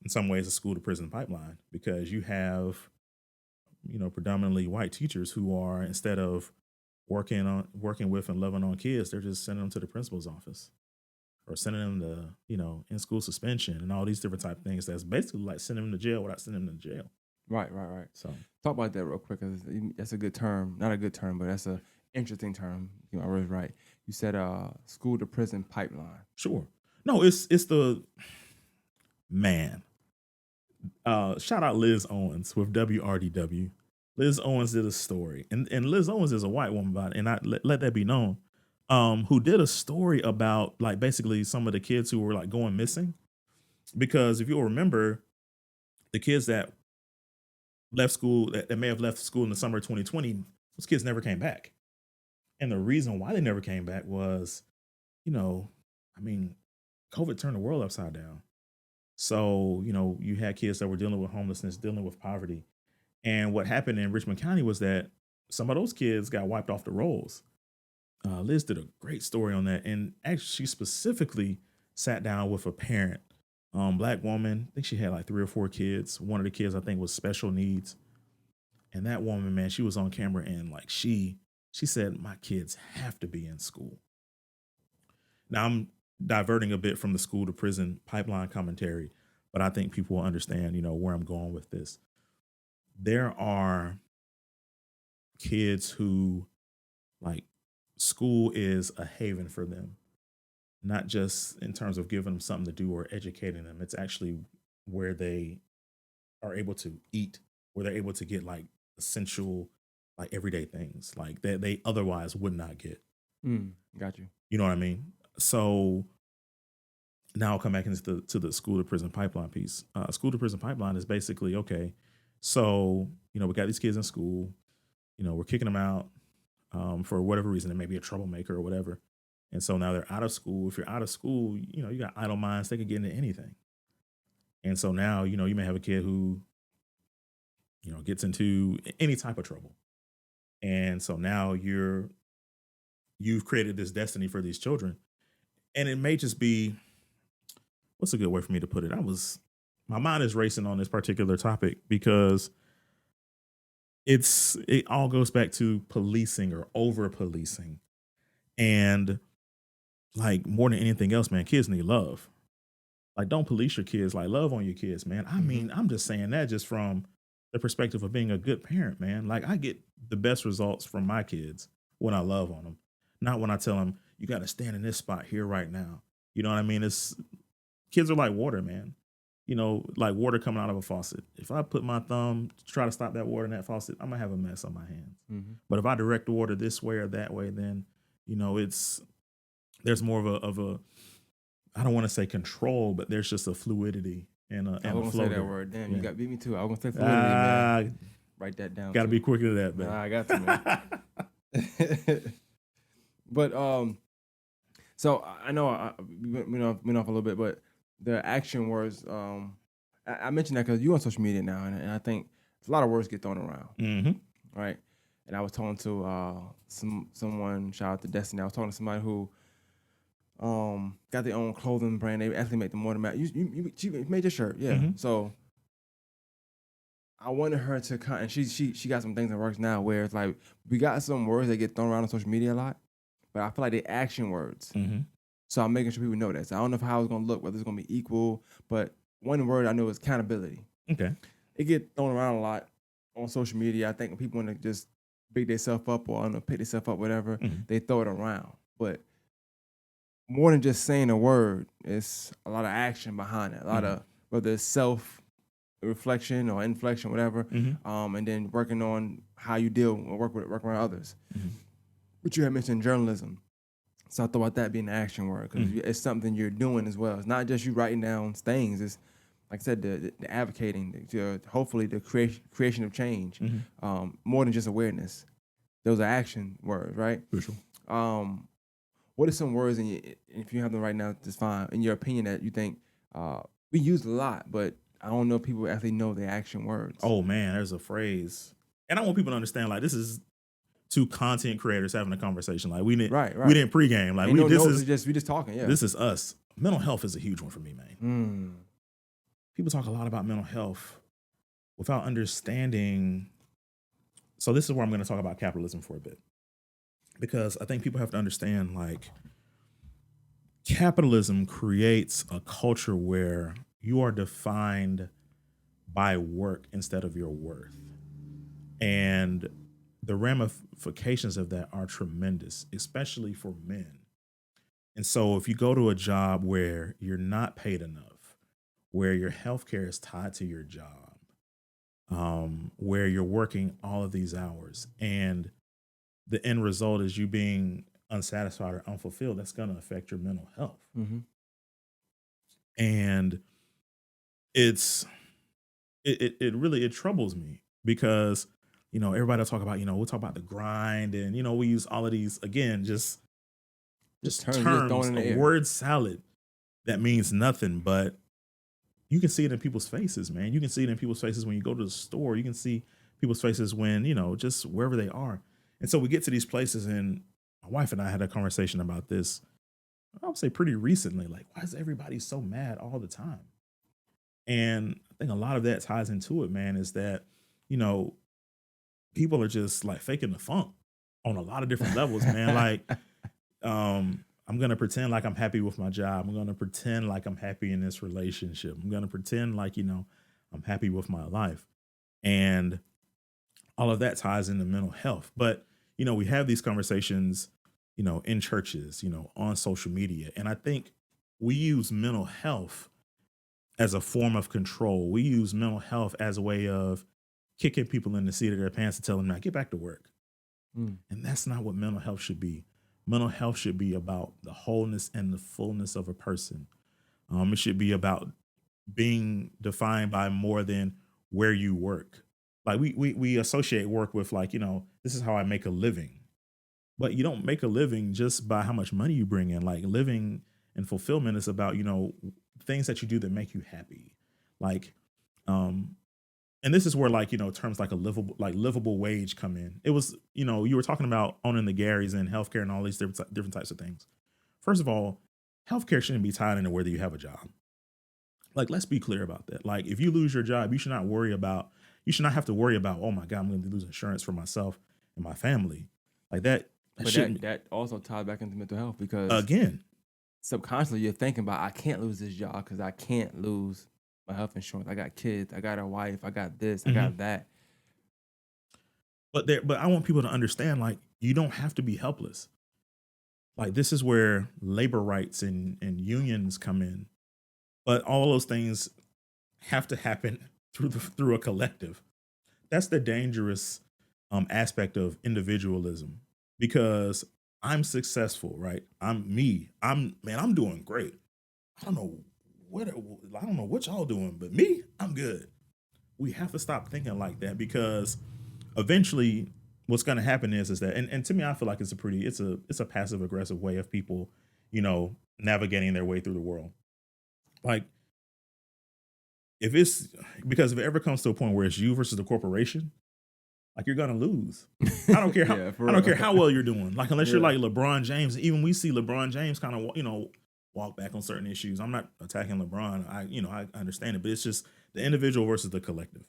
in some ways a school to prison pipeline, because you have, predominantly white teachers who are, instead of working with and loving on kids, they're just sending them to the principal's office or sending them to, in school suspension and all these different type of things. That's basically like sending them to jail without sending them to jail. Right. Right. Right. So Talk about that real quick, because that's a good term. Not a good term, but that's a interesting term. I was right. You said school to prison pipeline. sure. No, it's the man. Shout out Liz Owens with WRDW. Liz Owens did a story, and Liz Owens is a white woman, about it, and I let that be known. Who did a story about like basically some of the kids who were like going missing, because if you'll remember, the kids that left school that may have left school in the summer of 2020, those kids never came back, and the reason why they never came back was, you know, I mean, COVID turned the world upside down. So, you had kids that were dealing with homelessness, dealing with poverty. And what happened in Richmond County was that some of those kids got wiped off the rolls. Liz did a great story on that. And actually, she specifically sat down with a parent, Black woman. I think she had like 3 or 4 kids. One of the kids, I think, was special needs. And that woman, man, she was on camera and like she said, my kids have to be in school. Now I'm diverting a bit from the school to prison pipeline commentary, but I think people will understand, where I'm going with this. There are kids who like school is a haven for them, not just in terms of giving them something to do or educating them. It's actually where they are able to eat, where they're able to get like essential, like everyday things like that they otherwise would not get. Got you. You know what I mean? So now I'll come back into the school to prison pipeline piece. School to prison pipeline is basically, okay, so we got these kids in school, we're kicking them out for whatever reason. It may be a troublemaker or whatever, and so now they're out of school. If you're out of school, you got idle minds, they can get into anything. And so now you may have a kid who gets into any type of trouble, and so now you've created this destiny for these children, and it may just be, what's a good way for me to put it? My mind is racing on this particular topic because it all goes back to policing or over policing. And like more than anything else, man, kids need love. Like, don't police your kids. Like, love on your kids, man. I Mm-hmm. mean, I'm just saying that just from the perspective of being a good parent, man. Like, I get the best results from my kids when I love on them, not when I tell them you got to stand in this spot here right now. You know what I mean? It's kids are like water, man. You know, like water coming out of a faucet. If I put my thumb to try to stop that water in that faucet, I'm gonna have a mess on my hands. Mm-hmm. But if I direct the water this way or that way, then it's there's more of a I don't want to say control, but there's just a fluidity and I a was flow gonna say that there. word. Damn, you Yeah. got beat me too. I was gonna say fluidity, man. Ah, Write that down gotta too. be quicker to that, Nah, man. I got to, man. But so I know we went off a little bit, but the action words. I mentioned that because you're on social media now, and I think a lot of words get thrown around, Mm-hmm. right? And I was talking to someone. Shout out to Destiny. I was talking to somebody who got their own clothing brand. They actually make the more than she made your shirt, yeah. Mm-hmm. So I wanted her to and she got some things that works now where it's like we got some words that get thrown around on social media a lot, but I feel like they're action words. Mm-hmm. So I'm making sure people know that. So I don't know how it's gonna look, whether it's gonna be equal, but one word I know is accountability. Okay. It get thrown around a lot on social media. I think when people want to just big themselves up or pick themselves up, whatever, they throw it around. But more than just saying a word, it's a lot of action behind it. A lot of whether it's self reflection or inflection, whatever, and then working on how you deal or work around others. But you had mentioned journalism. So I thought about that being an action word because it's something you're doing as well. It's not just you writing down things. It's like I said, the advocating, hopefully the creation of change, more than just awareness. Those are action words, right? Crucial. What are some words, if you have them right now, just fine, in your opinion, that you think we use a lot, but I don't know if people actually know the action words? Oh man, there's a phrase, and I want people to understand like this is two content creators having a conversation. Like we didn't we didn't pregame. Like we just talking. Yeah, this is us. Mental health is a huge one for me, man. Mm. People talk a lot about mental health without understanding. So this is where I'm going to talk about capitalism for a bit, because I think people have to understand like capitalism creates a culture where you are defined by work instead of your worth. And the ramifications of that are tremendous, especially for men. And so if you go to a job where you're not paid enough, where your healthcare is tied to your job, where you're working all of these hours, and the end result is you being unsatisfied or unfulfilled, that's going to affect your mental health. And it really troubles me because everybody will talk about we'll talk about the grind, and we use all of these again just terms, a word salad that means nothing, but you can see it in people's faces, man. You can see it in people's faces when you go to the store. You can see people's faces when just wherever they are. And so we get to these places, and my wife and I had a conversation about this, I would say pretty recently. Like, why is everybody so mad all the time? And I think a lot of that ties into it, man, is that, people are just like faking the funk on a lot of different levels, man. Like, I'm going to pretend like I'm happy with my job. I'm going to pretend like I'm happy in this relationship. I'm going to pretend like, I'm happy with my life. And all of that ties into mental health. But, we have these conversations, in churches, on social media. And I think we use mental health as a form of control. We use mental health as a way of kicking people in the seat of their pants and telling them, now get back to work. And that's not what mental health should be. Mental health should be about the wholeness and the fullness of a person. It should be about being defined by more than where you work. Like we associate work with like, this is how I make a living. But you don't make a living just by how much money you bring in. Like living and fulfillment is about, things that you do that make you happy. Like, and this is where like, terms like livable wage come in. It was, you were talking about owning the Garys and healthcare and all these different types of things. First of all, healthcare shouldn't be tied into whether you have a job. Like, let's be clear about that. Like, if you lose your job, you should not have to worry about, oh my God, I'm going to lose insurance for myself and my family. Like that But shouldn't. that also ties back into mental health because Again, subconsciously you're thinking about, I can't lose this job because I can't lose my health insurance. I got kids, I got a wife, I got this, I Mhm. got that. But I want people to understand, like, you don't have to be helpless. Like, this is where labor rights and unions come in. But all those things have to happen through a collective. That's the dangerous aspect of individualism, because I'm successful, right? I'm me. I'm doing great. I don't know I don't know what y'all doing, but me, I'm good. We have to stop thinking like that, because eventually what's going to happen is that, and to me, I feel like it's a passive aggressive way of people, navigating their way through the world. Like, if it's because if it ever comes to a point where it's you versus the corporation, like, you're gonna lose. I don't care how Yeah, for I don't care real. how well you're doing. Like, unless you're Yeah. like LeBron James, even we see LeBron James kind of walk back on certain issues. I'm not attacking LeBron. I understand it, but it's just the individual versus the collective,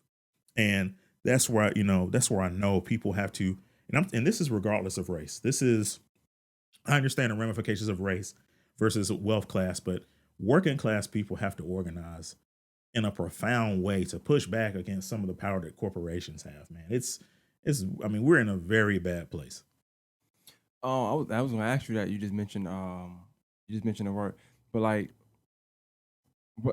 and that's where I know people have to. And this is regardless of race. This is I understand the ramifications of race versus wealth class, but working class people have to organize in a profound way to push back against some of the power that corporations have, man. It's I mean, we're in a very bad place. Oh, I was gonna ask you that. You just mentioned the word, but like,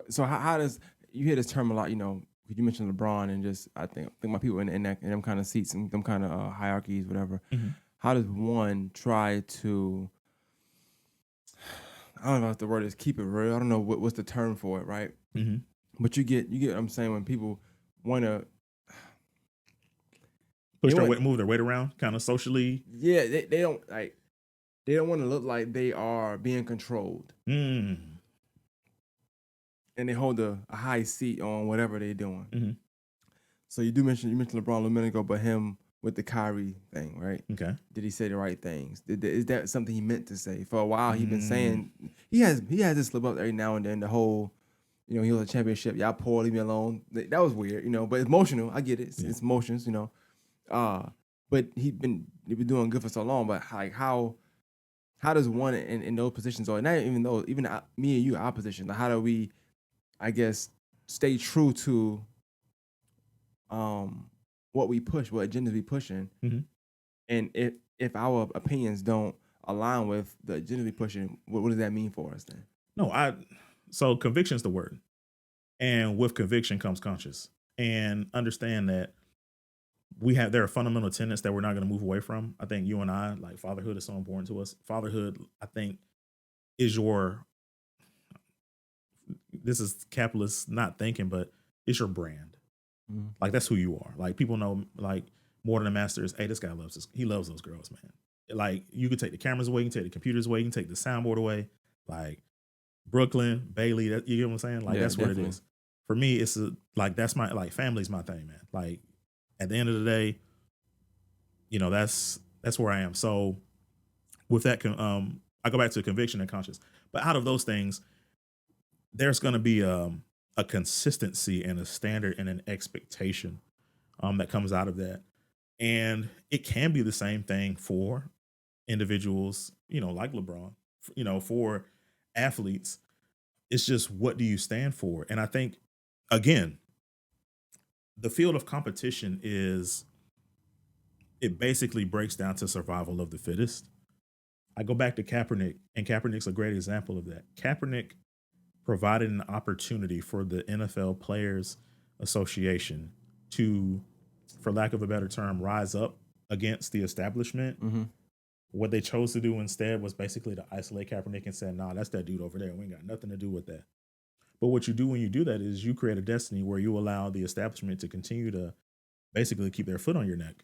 so how does you hear this term a lot? 'Cause you mentioned LeBron and just I think my people in them kind of seats and them kind of hierarchies, whatever. Mhm, How does one try to? I don't know if the word is keep it real. I don't know what's the term for it, right? mhm. But you get what I'm saying when people want to they Push their want weight, move their weight around, kind of socially. yeah they don't want to look like they are being controlled Mm, and they hold a high seat on whatever they're doing. mhm, So you mentioned LeBron a minute ago, but him with the Kyrie thing, right? okay. Did he say the right things? Is that something he meant to say? For a while, he been Mm, saying he has this slip up every now and then. The whole, he was a championship. Y'all poor, leave me alone. That was weird, but emotional. I get it. It's, yeah. it's emotions. Uh, but he been doing good for so long. But like how does one in those positions, or not even though even me and you our position, like how do we, I guess, stay true to um what we push, what agendas we pushing, Mhm. and if our opinions don't align with the agenda we pushing, what does that mean for us then? No, so conviction is the word, and with conviction comes conscience, and understand that there are fundamental tenets that we're not going to move away from. I think you and I, like, fatherhood is so important to us. Fatherhood, I think, is your this is capitalist not thinking, but it's your brand. Mhm. Like, that's who you are. Like, people know, like, more than a master is, hey, this guy loves this. He loves those girls, man. Like, you can take the cameras away, you can take the computers away, you can take the soundboard away. Like, Brooklyn, Bailey, you get what I'm saying? Like, Yeah, that's what it definitely. is. For me, like, that's my, like, family's my thing, man. Like, at the end of the day, that's where I am. So with that, I go back to conviction and conscience. But out of those things, there's going to be a consistency and a standard and an expectation that comes out of that. And it can be the same thing for individuals, like LeBron, for athletes. It's just, what do you stand for? And I think, again, the field of competition it basically breaks down to survival of the fittest. I go back to Kaepernick, and Kaepernick's a great example of that. Kaepernick provided an opportunity for the NFL Players Association to, for lack of a better term, rise up against the establishment. Hmm. What they chose to do instead was basically to isolate Kaepernick and say, nah, that's that dude over there. We ain't got nothing to do with that. But what you do when you do that is you create a destiny where you allow the establishment to continue to basically keep their foot on your neck.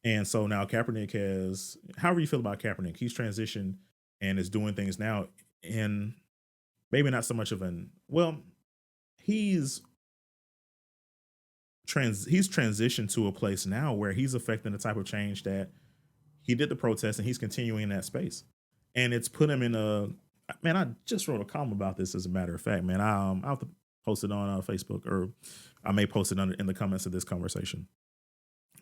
And so now Kaepernick has, however you feel about Kaepernick, he's transitioned and is doing things now in maybe not so much of he's he's transitioned to a place now where he's affecting the type of change that he did the protest, and he's continuing in that space. And it's put him in a, man, I just wrote a column about this, as a matter of fact, man. I'll have to post it on Facebook, or I may post it in the comments of this conversation.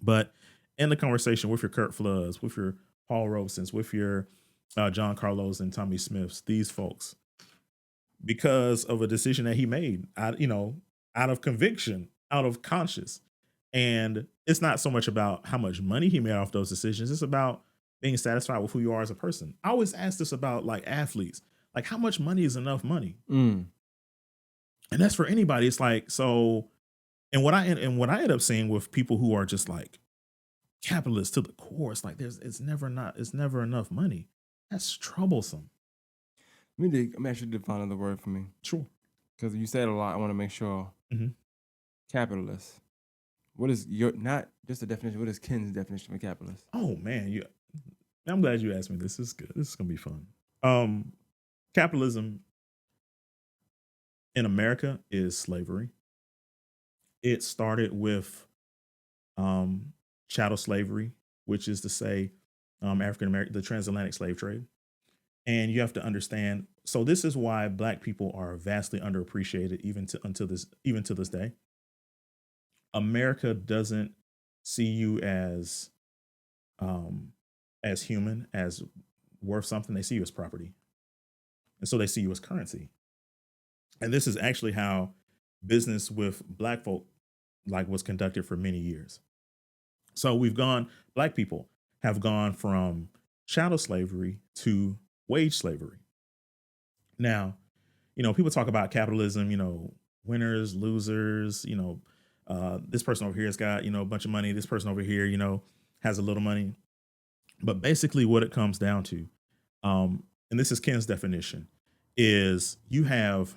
But in the conversation with your Kurt Floods, with your Paul Robesons, with your John Carlos and Tommy Smiths, these folks, because of a decision that he made, out of conviction, out of conscience. And it's not so much about how much money he made off those decisions. It's about being satisfied with who you are as a person. I always ask this about like athletes, like how much money is enough money? Mm. And that's for anybody. It's like, so, and what I end up seeing with people who are just like capitalists to the core, it's like it's never enough money. That's troublesome. I'm actually define another word for me Sure. because you said a lot. I want to make sure. Mhm. Capitalist. What is your not just a definition? What is Ken's definition of capitalist? Oh man, I'm glad you asked me. This is good. This is gonna be fun. Um, Capitalism in America is slavery. It started with um, chattel slavery, which is to say, African American, the transatlantic slave trade. And you have to understand. So this is why Black people are vastly underappreciated, even to this day. America doesn't see you um, as human, as worth something. They see you as property, and so they see you as currency. And this is actually how business with Black folk like was conducted for many years. So Black people have gone from chattel slavery to wage slavery. Now, people talk about capitalism, winners, losers, this person over here has got, a bunch of money. This person over here, has a little money. But basically what it comes down to, and this is Ken's definition, is you have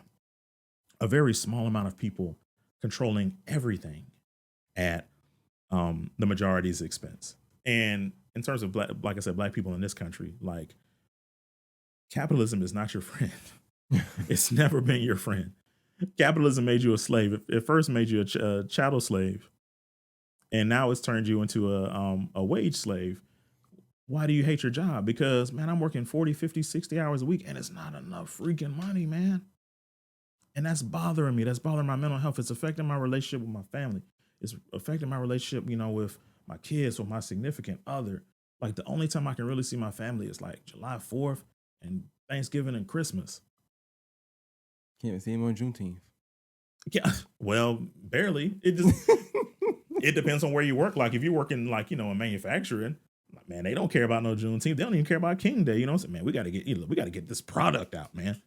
a very small amount of people controlling everything at the majority's expense. And in terms of like I said, Black people in this country, like capitalism is not your friend. It's never been your friend. Capitalism made you a slave. It first made you a chattel slave, and now it's turned you into a wage slave. Why do you hate your job? Because, man, I'm working 40, 50, 60 hours a week, and it's not enough freaking money, man. And that's bothering me. That's bothering my mental health. It's affecting my relationship with my family. It's affecting my relationship, with my kids, with my significant other. Like the only time I can really see my family is like July 4th and Thanksgiving and Christmas. Can't even see him on Juneteenth. Yeah, well, barely. It depends on where you work. Like if you work in like, in manufacturing, like, man, they don't care about no Juneteenth. They don't even care about King Day. So, man, we got to get this product out, man.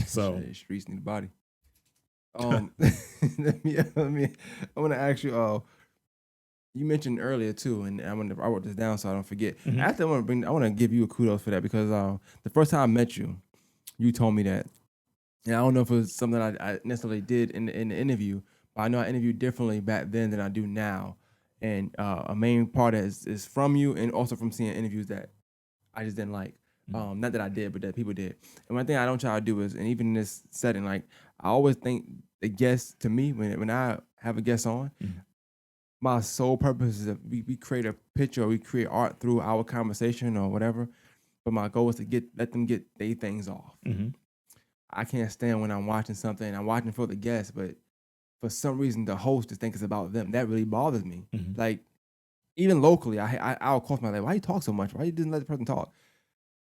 So Streets need a body. Let me. I want to ask you. You mentioned earlier too, and I wrote this down so I don't forget. Mhm. After I want to give you a kudos for that because the first time I met you, you told me that, and I don't know if it was something I necessarily did in the interview, but I know I interviewed differently back then than I do now, and a main part is from you and also from seeing interviews that I just didn't like. Not that I did, but that people did. And one thing I don't try to do is, and even in this setting, like I always think the guest to me when I have a guest on, Mhm. my sole purpose is that we create a picture or we create art through our conversation or whatever. But my goal is to let them get their things off. Mhm. I can't stand when I'm watching something, I'm watching for the guest, but for some reason the host just thinks it's about them. That really bothers me. Mhm. Like even locally, I'll call my like, why you talk so much? Why you didn't let the person talk?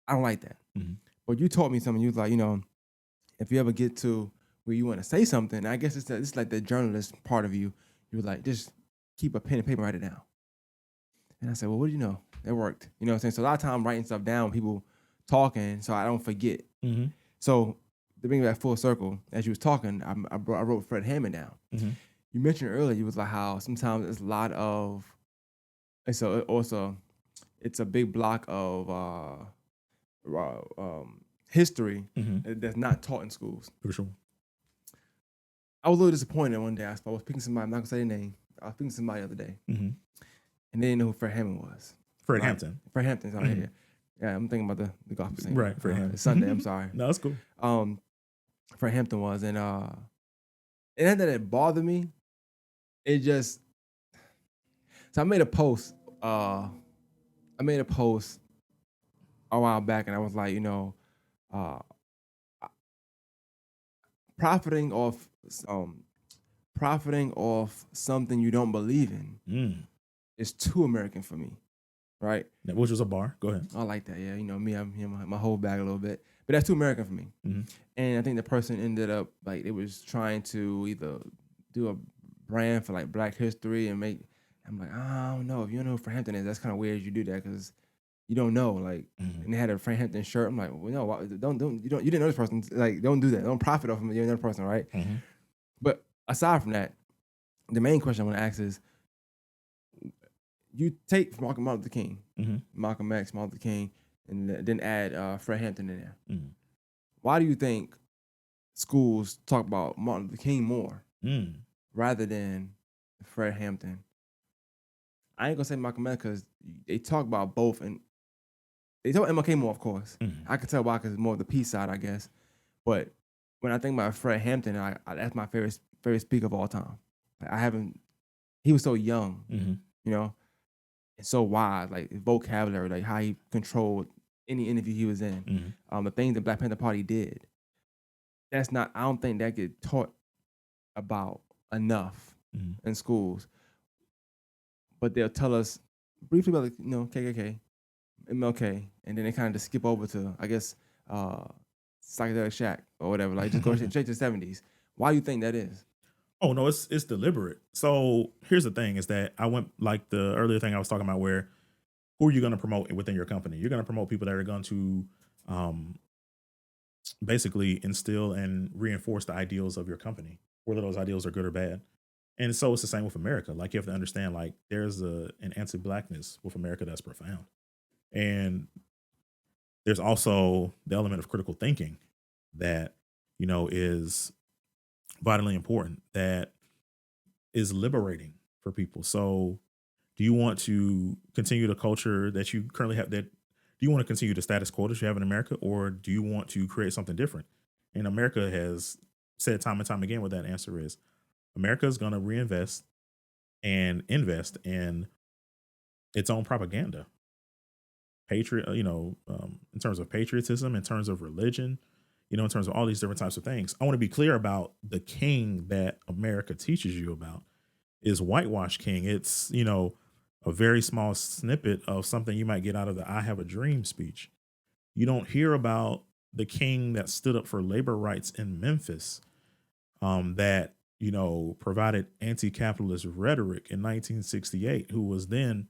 I don't like that. Mhm. But you taught me something. You was like, if you ever get to where you want to say something, I guess it's like the journalist part of you. You were like, just keep a pen and paper, write it down. And I said, well, what do you know? That worked. You know what I'm saying? So a lot of time I'm writing stuff down, people talking, so I don't forget. Mhm. So to bring it back full circle, as you was talking, I wrote Fred Hammond down. Mhm. You mentioned earlier, you was like how sometimes it's a lot of, and so also it's a big block of history Mhm. that's not taught in schools. For sure. I was a little disappointed one day. I was picking somebody, I'm not gonna say their name. I was picking somebody the other day, Mhm. and they didn't know who Fred Hammond was. Fred Like, Hampton. Fred Hampton's out Mhm. here. Yeah, I'm thinking about the gospel singer. Right. Fred Hampton. It's Sunday. I'm sorry. No, that's cool. Fred Hampton was, and it not that it bothered me. It just so I made a post. I made a post a while back, and I was like, uh, profiting off um, profiting off something you don't believe in Mm. is too American for me. right? which was a bar. Go ahead. I like that. Yeah, you know me, I'm my whole bag a little bit, but that's too American for me. Mhm. And I think the person ended up like it was trying to either do a brand for like Black History and make. I'm like, I don't know if you don't know who Fred Hampton is. That's kind of weird. You do that because you don't know. Like, Mhm. and they had a Fred Hampton shirt. I'm like, well, no, you didn't know this person. Like, don't do that. Don't profit off of me. You're another person, right? Mhm. But aside from that, the main question I want to ask is, you take Martin Luther King, Mhm. Malcolm X, Martin Luther King, and then add Fred Hampton in there. Mhm. Why do you think schools talk about Martin Luther King more Mm. rather than Fred Hampton? I ain't gonna say Malcolm X because they talk about both, and they talk MLK more, of course. Mhm. I can tell why because it's more of the peace side, I guess. But when I think about Fred Hampton, that's my favorite speaker of all time. Like, I haven't. He was so young, Mhm. you know, and so wise. Like his vocabulary, like how he controlled any interview he was in. Mhm. The things the Black Panther Party did. That's not. I don't think that get taught about enough Mhm. in schools. But they'll tell us briefly about KKK, MLK, and then they kind of just skip over to uh, psychedelic shack or whatever. Like just go straight to the 70s. Why do you think that is? Oh no, it's deliberate. So here's the thing: is that I went like the earlier thing I was talking about, where who are you going to promote within your company? You're going to promote people that are going to um, basically instill and reinforce the ideals of your company, whether those ideals are good or bad. And so it's the same with America. Like you have to understand, like there's an anti-blackness with America that's profound, and there's also the element of critical thinking that is vitally important. That is liberating for people. So, do you want to continue the culture that you currently have? That do you want to continue the status quo that you have in America, or do you want to create something different? And America has said time and time again what that answer is. America is going to reinvest and invest in its own propaganda, in terms of patriotism, in terms of religion, in terms of all these different types of things. I want to be clear about the king that America teaches you about is whitewash king. It's, a very small snippet of something you might get out of the I Have a Dream speech. You don't hear about the king that stood up for labor rights in Memphis, that, provided anti capitalist rhetoric in 1968, who was then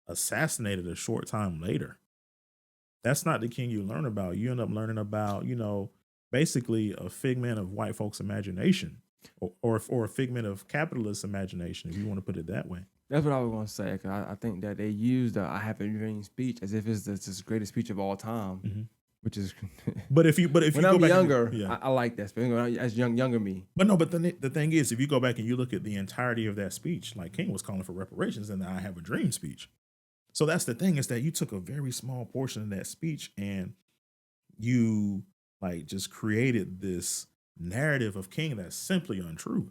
assassinated a short time later. That's not the king you learn about. You end up learning about, basically a figment of white folks' imagination, or a figment of capitalist imagination, if you want to put it that way. That's what I was going to say. 'Cause I think that they use the "I Have a Dream" speech as if it's the greatest speech of all time, Mhm. which is But if when you go I'm back and younger, yeah, I like that speech. As younger me, but no, but the thing is, if you go back and you look at the entirety of that speech, like King was calling for reparations in the "I Have a Dream" speech. So that's the thing, is that you took a very small portion of that speech and you like just created this narrative of King that's simply untrue.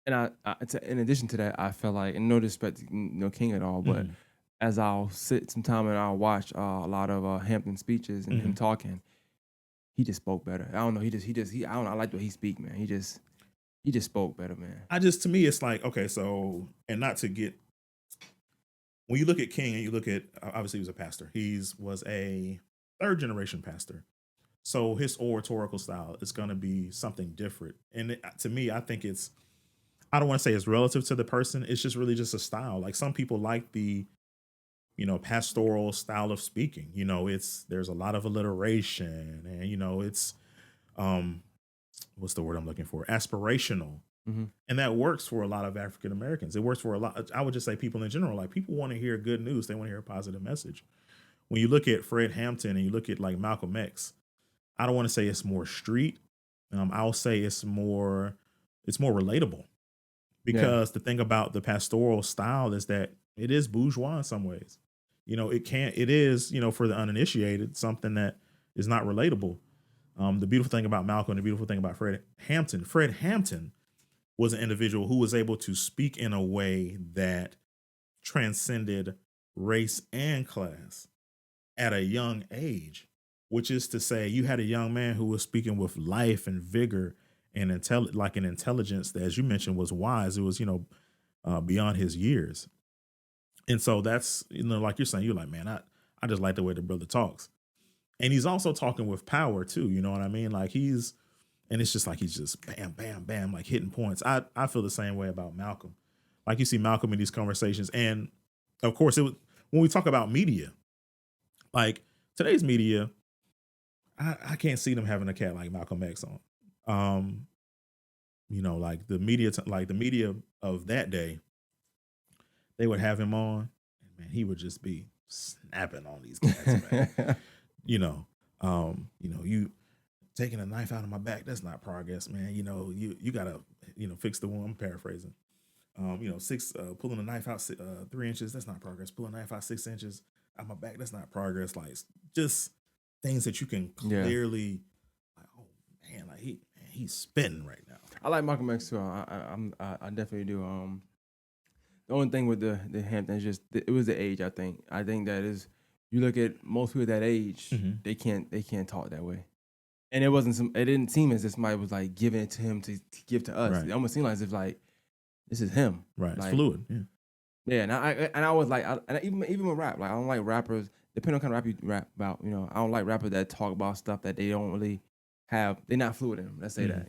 and in addition to that, I felt like, and no disrespect to King at all, but Mhm. as I'll sit some time and I'll watch a lot of Hampton speeches and him Mhm. talking, he just spoke better. I don't know. I don't know. I like the way he speak, man. He just spoke better, man. To me, it's like, okay, so, and not to get, when you look at King and you look at, obviously he was a pastor. Was a third generation pastor. So his oratorical style is going to be something different. And to me, I think I don't want to say it's relative to the person. It's just really just a style. Like some people like the, pastoral style of speaking. There's a lot of alliteration, and, it's, um, what's the word I'm looking for? Aspirational. Hmm. And that works for a lot of African Americans. It works for a lot. I would just say people in general. Like people want to hear good news. They want to hear a positive message. When you look at Fred Hampton and you look at like Malcolm X, I don't want to say it's more street. I'll say it's more relatable, Yeah, because the thing about the pastoral style is that it is bourgeois in some ways. It is, for the uninitiated, something that is not relatable. The beautiful thing about Malcolm and the beautiful thing about Fred Hampton was an individual who was able to speak in a way that transcended race and class at a young age, which is to say, you had a young man who was speaking with life and vigor and like an intelligence that, as you mentioned, was wise. It was, beyond his years. And so that's, like you're saying, you're like, man, I just like the way the brother talks. And he's also talking with power too. You know what I mean? Like and it's just like he's just bam, bam, bam, like hitting points. I feel the same way about Malcolm. Like you see Malcolm in these conversations. And of course, when we talk about media, like today's media, I can't see them having a cat like Malcolm X on. Um, like the media, like the media of that day, they would have him on, and man, he would just be snapping on these cats, man. You taking a knife out of my back, that's not progress, man. You gotta, fix the wound. I'm paraphrasing. Pulling a knife out 3 inches, that's not progress. Pulling a knife out 6 inches out my back, that's not progress. Like just things that you can Yeah. clearly, like, oh man, like he's spitting right now. I like Malcolm X too. I definitely do. The only thing with the Hamptons, just it was the age. I think that is, you look at most people that age, Mhm. they can't talk that way. And it didn't seem as if somebody was like giving it to him to give to us. Right. It almost seemed like as if like this is him. Right. It's Like, fluid. Yeah. yeah, and I was like, and even with rap, like I don't like rappers. Depending on kind of rap you rap about, I don't like rappers that talk about stuff that they don't really have. They're not fluid in. Let's say that,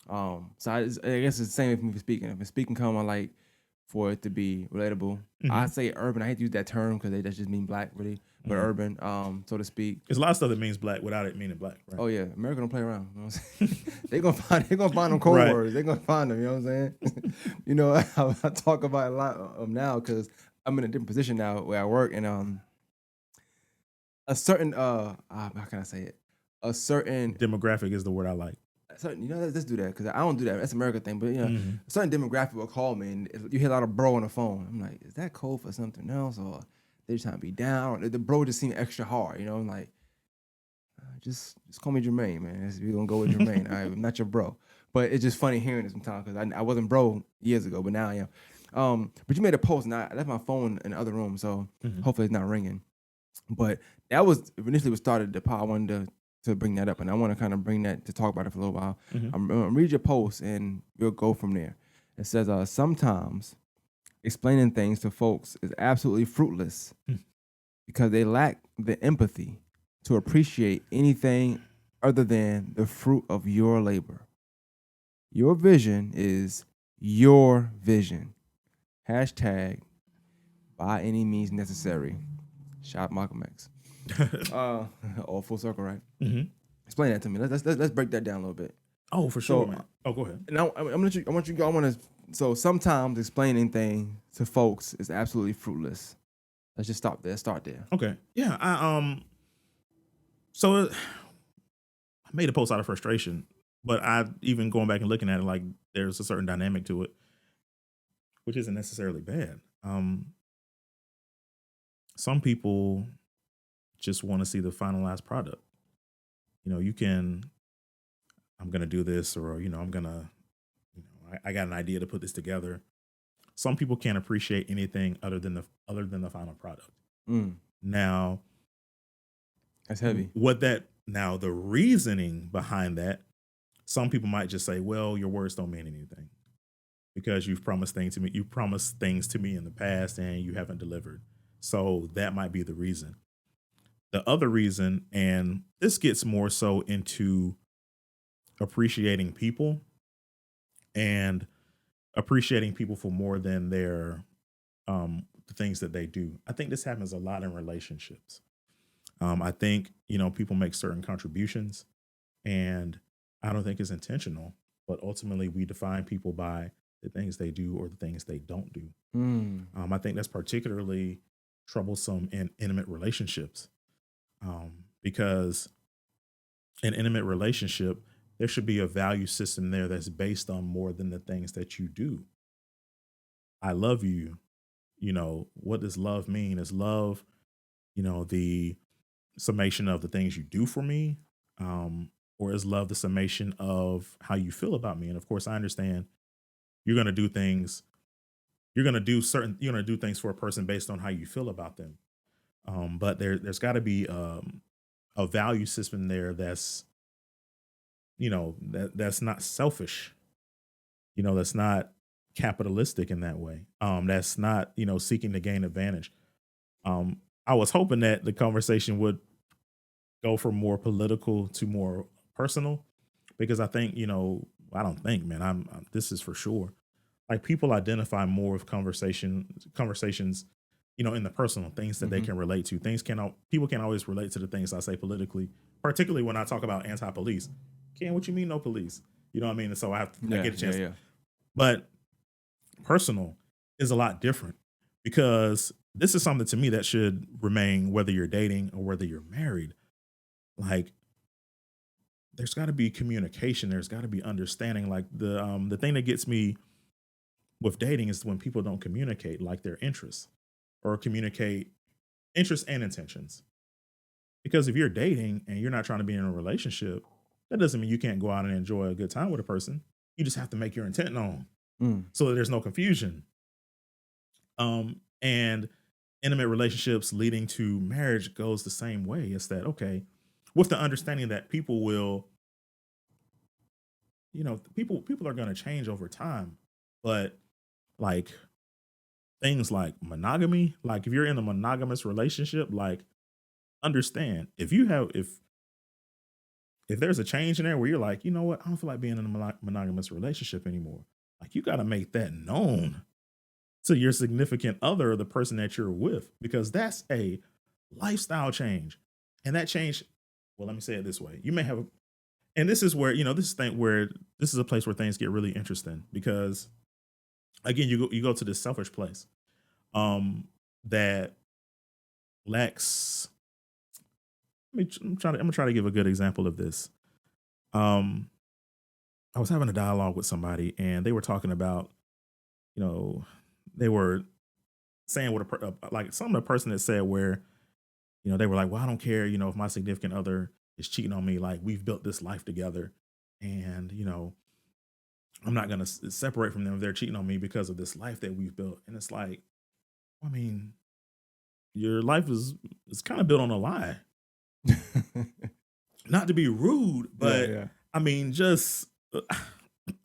So I guess it's the same with me speaking. If speaking come, I like for it to be relatable. I Mhm. say urban. I hate to use that term because that just mean black, really, but Mhm. urban, so to speak. There's a lot of stuff that means black without it meaning black. Right. Oh yeah, America don't play around. You know what I'm saying? They gonna find them code Right. words. They gonna find them. You know what I'm saying? I talk about it a lot now because I'm in a different position now where I work, and a certain how can I say it? A certain Demographic is the word I like. let's do that because I don't do that. That's an America thing, but Mhm. a certain demographic will call me and you hear a lot of bro on the phone. I'm like, is that code for something else or they just trying to be down? The bro just seemed extra hard. I'm like. Just call me Jermaine, man. We're gonna go with Jermaine. All right, I'm not your bro, but it's just funny hearing it sometimes because I wasn't bro years ago, but now I am. But you made a post, and I left my phone in the other room, so Mhm. hopefully it's not ringing. But that was initially what started the pod. I wanted to bring that up, and I want to kind of bring that to talk about it for a little while. Mhm. I'm gonna read your post, and we'll go from there. It says, sometimes explaining things to folks is absolutely fruitless Hmm. because they lack the empathy to appreciate anything other than the fruit of your labor. Your vision is your vision. Hashtag by any means necessary. Shout out Malcolm X. All full circle, right? Mhm. Explain that to me. Let's break that down a little bit. Oh, for sure, man. Oh, go ahead. And I'm gonna let you. I want you to go. I want to. So sometimes explaining things to folks is absolutely fruitless. Let's just stop there. Start there. Okay. Yeah. So I made a post out of frustration, but I even going back and looking at it, like there's a certain dynamic to it, which isn't necessarily bad. Some people just want to see the finalized product. You can, I'm gonna do this, or I'm gonna, I got an idea to put this together. Some people can't appreciate anything other than the final product. Mm, Now, that's heavy. now the reasoning behind that, some people might just say, well, your words don't mean anything because you've promised things to me. You promised things to me in the past and you haven't delivered. So that might be the reason. The other reason, and this gets more so into appreciating people and appreciating people for more than the things that they do. I think this happens a lot in relationships. I think, people make certain contributions and I don't think it's intentional, but ultimately we define people by the things they do or the things they don't do. Mm, I think that's particularly troublesome in intimate relationships, because in intimate relationship, there should be a value system there that's based on more than the things that you do. I love you. What does love mean? Is love, the summation of the things you do for me? Or is love the summation of how you feel about me? And of course, I understand you're going to do things, you're going to do things for a person based on how you feel about them. But there's got to be a value system there that's not selfish. That's not capitalistic in that way. That's not, seeking to gain advantage. I was hoping that the conversation would go from more political to more personal because I think, I don't think, man, this is for sure. Like people identify more with conversations, in the personal things that they Hmm. can relate to. People can't always relate to the things I say politically, particularly when I talk about anti-police. Ken, what you mean no police? You know what I mean? And so I Yeah, get a yeah, chance, yeah. but personal is a lot different because this is something to me that should remain whether you're dating or whether you're married. Like there's got to be communication, there's got to be understanding. Like the thing that gets me with dating is when people don't communicate like their interests or communicate interests and intentions. Because if you're dating and you're not trying to be in a relationship, that doesn't mean you can't go out and enjoy a good time with a person. You just have to make your intent known Mm. so that there's no confusion. And intimate relationships leading to marriage goes the same way. It's that okay, with the understanding that people will, people are going to change over time, but like things like monogamy, like if you're in a monogamous relationship, like understand if there's a change in there where you're like, you know what, I don't feel like being in a monogamous relationship anymore. Like you got to make that known to your significant other or the person that you're with because that's a lifestyle change. And that change, well, let me say it this way. You may have and this is where, this is a place where things get really interesting because again, you go to this selfish place that lacks I'm gonna try to give a good example of this. Um I was having a dialogue with somebody and they were talking about, you know, they were saying what like some of the person that said where they were like, well, I don't care, if my significant other is cheating on me, like we've built this life together and, I'm not going to separate from them if they're cheating on me because of this life that we've built. And it's like, I mean, your life is kind of built on a lie. Not to be rude, Yeah, but yeah. I mean, just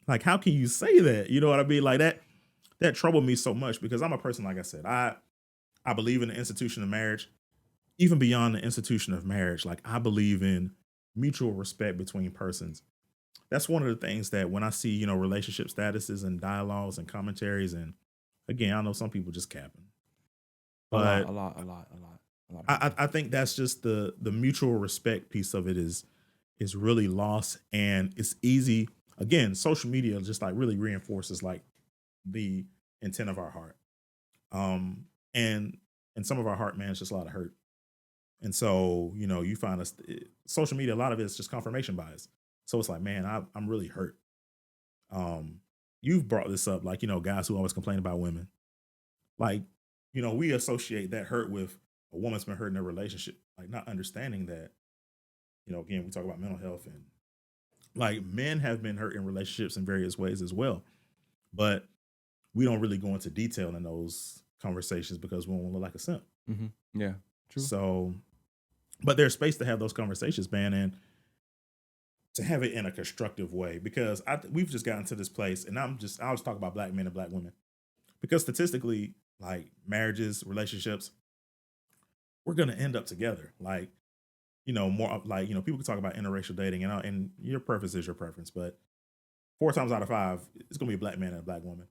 like, how can you say that? You know what I mean? Like that troubled me so much because I'm a person, like I said, I believe in the institution of marriage. Even beyond the institution of marriage, like I believe in mutual respect between persons. That's one of the things that when I see, relationship statuses and dialogues and commentaries, and again, I know some people just capping, A lot, but a lot, a lot, a lot, a lot of people. I think that's just the mutual respect piece of it is really lost, and it's easy. Again, social media just like really reinforces like the intent of our heart, and some of our heart, man, it's just a lot of hurt. And so, you find us social media, a lot of it is just confirmation bias. So it's like, man, I'm really hurt. Um, you've brought this up, like, guys who always complain about women. Like, we associate that hurt with a woman's been hurt in a relationship, like not understanding that, again, we talk about mental health and like men have been hurt in relationships in various ways as well. But we don't really go into detail in those conversations because we don't want to look like a simp. Yeah, true. So, but there's space to have those conversations, man. And to have it in a constructive way because we've just gotten to this place and I'll just talk about black men and black women because statistically like marriages, relationships, we're going to end up together, like more like people can talk about interracial dating and your preference is your preference, but 4 times out of 5 it's going to be a black man and a black woman.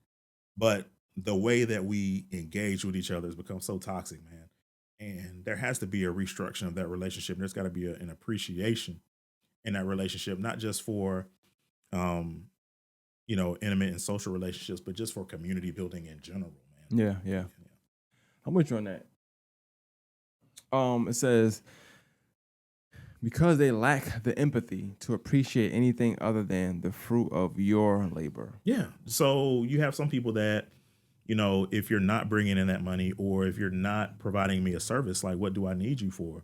But the way that we engage with each other has become so toxic, man, and there has to be a restructuring of that relationship. There's got to be an appreciation in that relationship, not just for um, intimate and social relationships, but just for community building in general, man. Yeah, yeah. I'm with you on that. It says because they lack the empathy to appreciate anything other than the fruit of your labor. Yeah. So you have some people that, if you're not bringing in that money or if you're not providing me a service, like what do I need you for?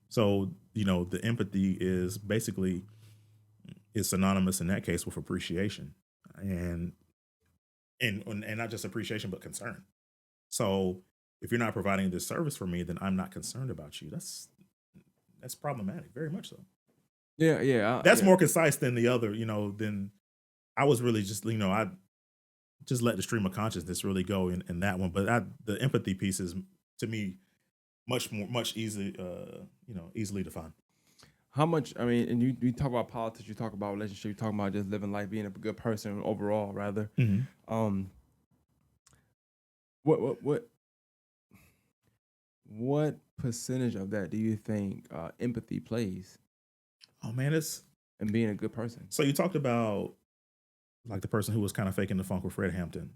So, the empathy is basically is synonymous in that case with appreciation and and not just appreciation, but concern. So if you're not providing this service for me, then I'm not concerned about you. That's problematic, very much so. Yeah, yeah, That's yeah. more concise than the other, than I was really just, just let the stream of consciousness really go in that one. But the empathy piece is to me much easy, easily defined. How much? I mean, and you talk about politics, you talk about relationship, you talk about just living life, being a good person overall, rather. Mhm. Um, what percentage of that do you think empathy plays Oh man, it's in being a good person? so you talked about like the person who was kind of faking the funk with Fred Hampton.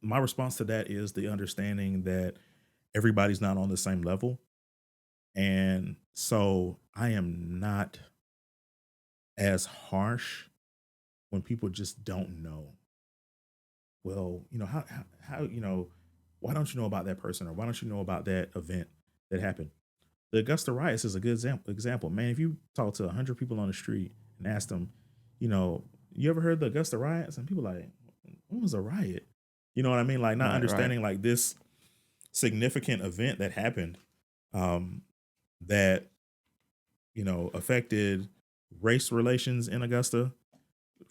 My response to that is the understanding that everybody's not on the same level. And so I am not as harsh when people just don't know. Well, how why don't you know about that person, or why don't you know about that event that happened? The Augusta riots is a good example. Man, if you talk to 100 people on the street and ask them, you ever heard the Augusta riots? And people like, when was a riot? You know what I mean? Like not Right. understanding like this significant event that happened, um, that affected race relations in Augusta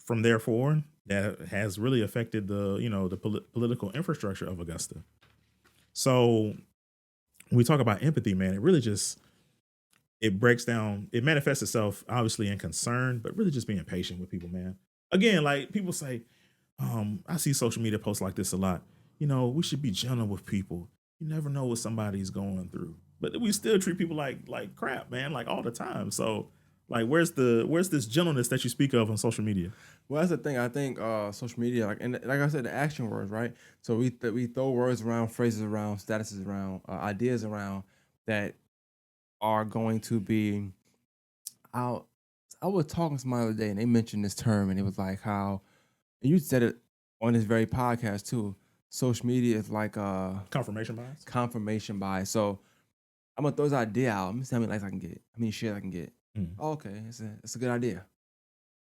from there forward, that has really affected the political infrastructure of Augusta. So when we talk about empathy, man, it really just it breaks down, it manifests itself obviously in concern, but really just being patient with people, man. Again, like people say, I see social media posts like this a lot. We should be gentle with people. You never know what somebody's going through. But we still treat people like crap, man, like all the time. So like where's this gentleness that you speak of on social media? Well, that's the thing. I think social media, like I said, the action words, right? So we throw words around, phrases around, statuses around, ideas around that are going to be out. I was talking to somebody the other day, and they mentioned this term, and it was like how, and you said it on this very podcast too. Social media is like Confirmation bias. confirmation bias. So I'm gonna throw this idea out. Let me see how many likes I can get, how many shares I can get. Mm. Oh, okay, it's a good idea.